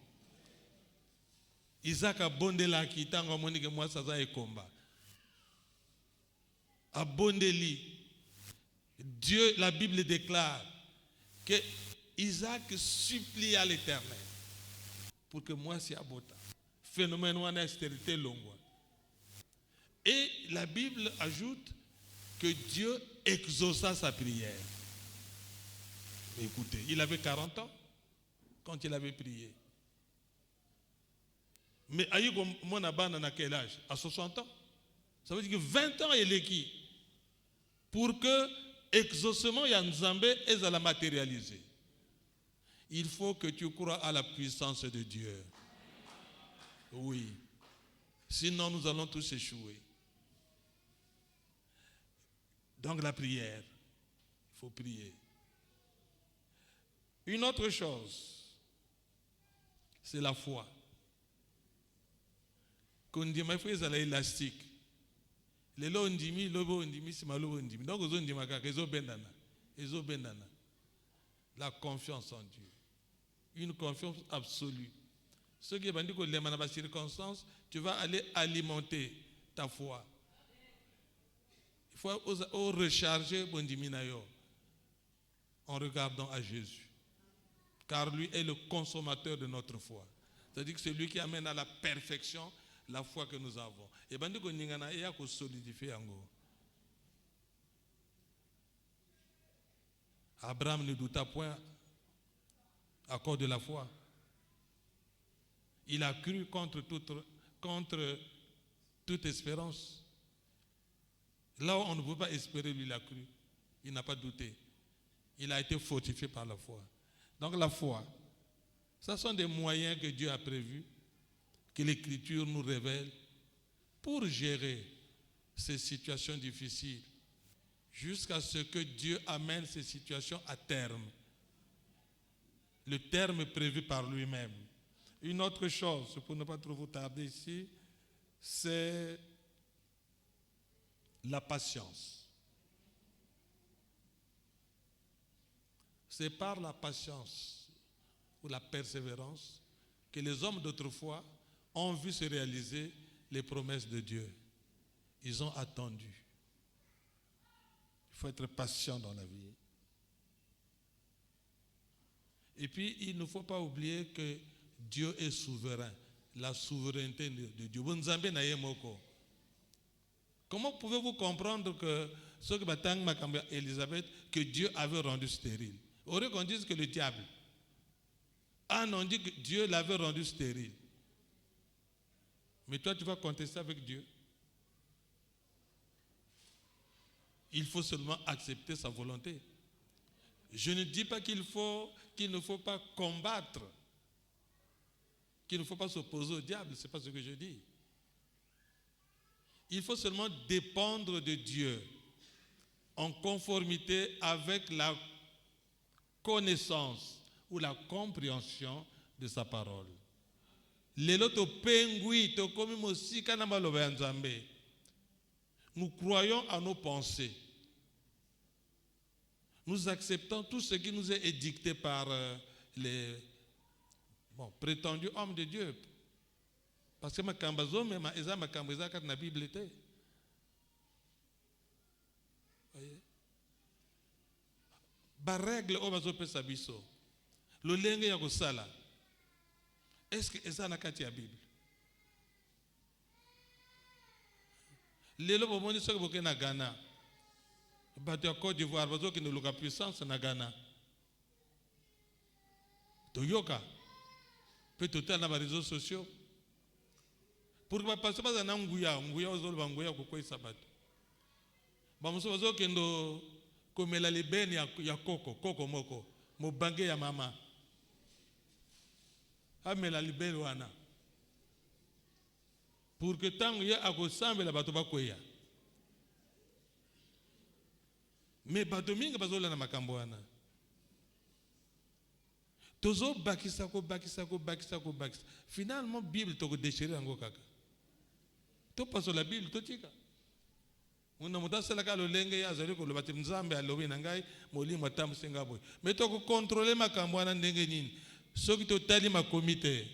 B: Isaac a bondela ki tango monike moi saza ekomba. A bondeli. Dieu, la Bible déclare que Isaac supplia l'Éternel pour que moi si abota. Phénomène wana stérité longwa. Et la Bible ajoute que Dieu exauça sa prière. Mais écoutez, il avait 40 ans quand il avait prié. Mais Aïgo Monabana n'a quel âge? À 60 ans. Ça veut dire que 20 ans il est qui? Pour que exaucement Yanzambe est à la matérialiser. Il faut que tu crois à la puissance de Dieu. Oui. Sinon nous allons tous échouer. Donc la prière, il faut prier. Une autre chose, c'est la foi. Quand on dit ma foi, c'est l'élastique. Les lois on dit mi, lobo on dit mi, c'est ma lobo on dit mi. Donc on dit ma kaka, ils ont bendana. La confiance en Dieu, une confiance absolue. Ce qui est bandit que les manabas circonstances, tu vas aller alimenter ta foi. Il faut recharger Bondiminayo en regardant à Jésus. Car lui est le consommateur de notre foi. C'est-à-dire que c'est lui qui amène à la perfection la foi que nous avons. Et bien, nous avons solidifié. Abraham ne douta point à cause de la foi. Il a cru contre toute espérance. Là où on ne peut pas espérer, lui, il a cru. Il n'a pas douté. Il a été fortifié par la foi. Donc la foi, ce sont des moyens que Dieu a prévus, que l'Écriture nous révèle, pour gérer ces situations difficiles, jusqu'à ce que Dieu amène ces situations à terme. Le terme prévu par lui-même. Une autre chose, pour ne pas trop vous tarder ici, c'est la patience. C'est par la patience ou la persévérance que les hommes d'autrefois ont vu se réaliser les promesses de Dieu. Ils ont attendu. Il faut être patient dans la vie. Et puis, il ne faut pas oublier que Dieu est souverain. la souveraineté de Dieu. Comment pouvez-vous comprendre que ce que Élisabeth, que Dieu avait rendu stérile? Aurait qu'on dise que le diable. Anne, on dit que Dieu l'avait rendu stérile. Mais toi, tu vas contester avec Dieu. Il faut seulement accepter sa volonté. Je ne dis pas qu'il ne faut pas combattre, qu'il ne faut pas s'opposer au diable, ce n'est pas ce que je dis. Il faut seulement dépendre de Dieu en conformité avec la connaissance ou la compréhension de sa parole. Nous croyons à nos pensées. Nous acceptons tout ce qui nous est édicté par les prétendus hommes de Dieu. Parce que ma kambazo mais ma eza kat na Bible te. Voyez? Ba règle o bazo pesa biso. Lo lenge ya kosala. Est-ce que eza na kati ya Bible? Lelo bomoni soki boke na Ghana. Bato ya Côte d'Ivoire bazo ki luka puissance na Ghana. Toyoka. Peut total na ba réseaux sociaux. Pour que passer pas na nguya ozolo banguya ko kwesa bato. Ba muso bazo kendo komela libeni ya koko moko mo bange ya mama. Amela libeni wana. Pour que tango ya akosambela bato bakweya. Mais bato mingi bazola na makambo wana. Tozo bakisa. Finalement Bible toko déchirer yango kaka. To paso la Bible to tika. Muna mutasela ka lolenge ya azali ko lobati nzambe alobi na ngai molimo tamu senga boy. Mais toko contrôler makambo wana ndenge nini. Soki to tali ma comité.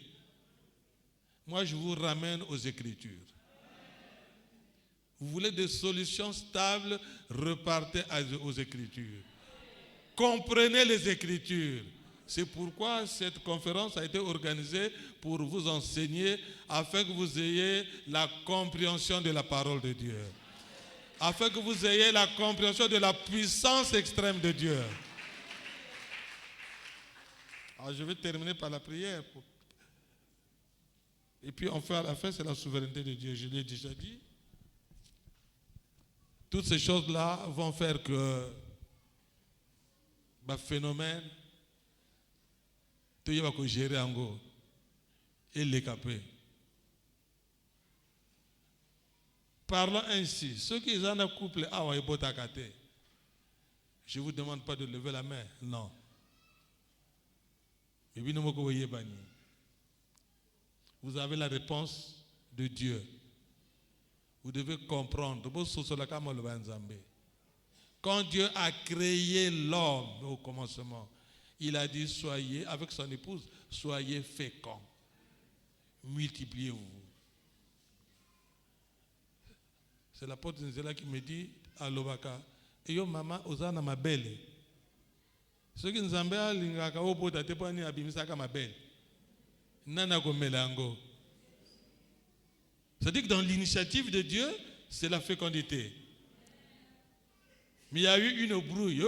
B: Moi je vous ramène aux Écritures. Vous voulez des solutions stables, repartez aux Écritures. Comprenez les Écritures. C'est pourquoi cette conférence a été organisée pour vous enseigner afin que vous ayez la compréhension de la parole de Dieu. Afin que vous ayez la compréhension de la puissance extrême de Dieu. Alors je vais terminer par la prière. Et puis enfin à la fin c'est la souveraineté de Dieu. Je l'ai déjà dit. Toutes ces choses-là vont faire que le phénomène tu vas gérer en go et les caper. Parlons ainsi. Ceux qui ont un couple, je ne vous demande pas de lever la main. Non. Vous avez la réponse de Dieu. Vous devez comprendre. Quand Dieu a créé l'homme au commencement, il a dit soyez, avec son épouse, soyez féconds. Multipliez-vous. C'est l'apôtre Nzela qui me dit à Lobaka, yo maman, ozana ma belle. Ce qui nous a lingaka opo tatepani abimisaka ma belle. Nana komelango. C'est-à-dire que dans l'initiative de Dieu, c'est la fécondité. Mais il y a eu une brouille.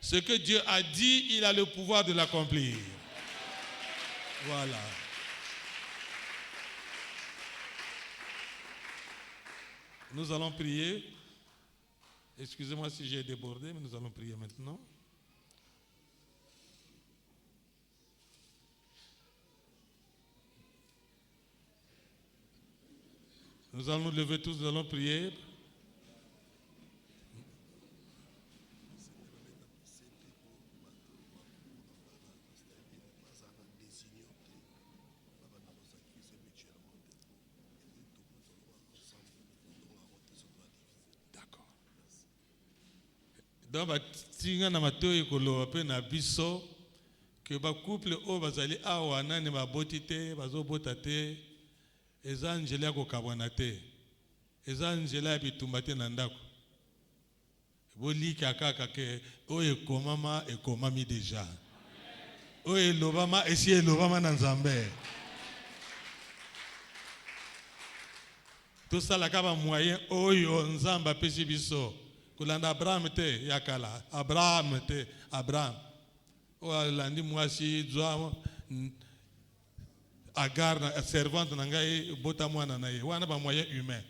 B: Ce que Dieu a dit, il a le pouvoir de l'accomplir. Voilà. Nous allons prier. Excusez-moi si j'ai débordé, mais nous allons prier maintenant. Nous allons nous lever tous, nous allons prier. D'accord. Donc, tinga na matoyi koloba pe na biso que ba couple o bazali awa nani ba botite bazo botate. Eza njela ya kokabwana te. Eza njela ya bitumba te na ndako. Bolika kaka ke o ekomama ekomami déjà. oyo elobama esi elobama na Nzambe. tosalaka bamoyen oyo Nzambe apesi biso kolanda Abraham te yakala Abraham te Abraham oyo alandi mwasi zwa Agar na servante na ngai bota mwana na ye wana bamoyen humain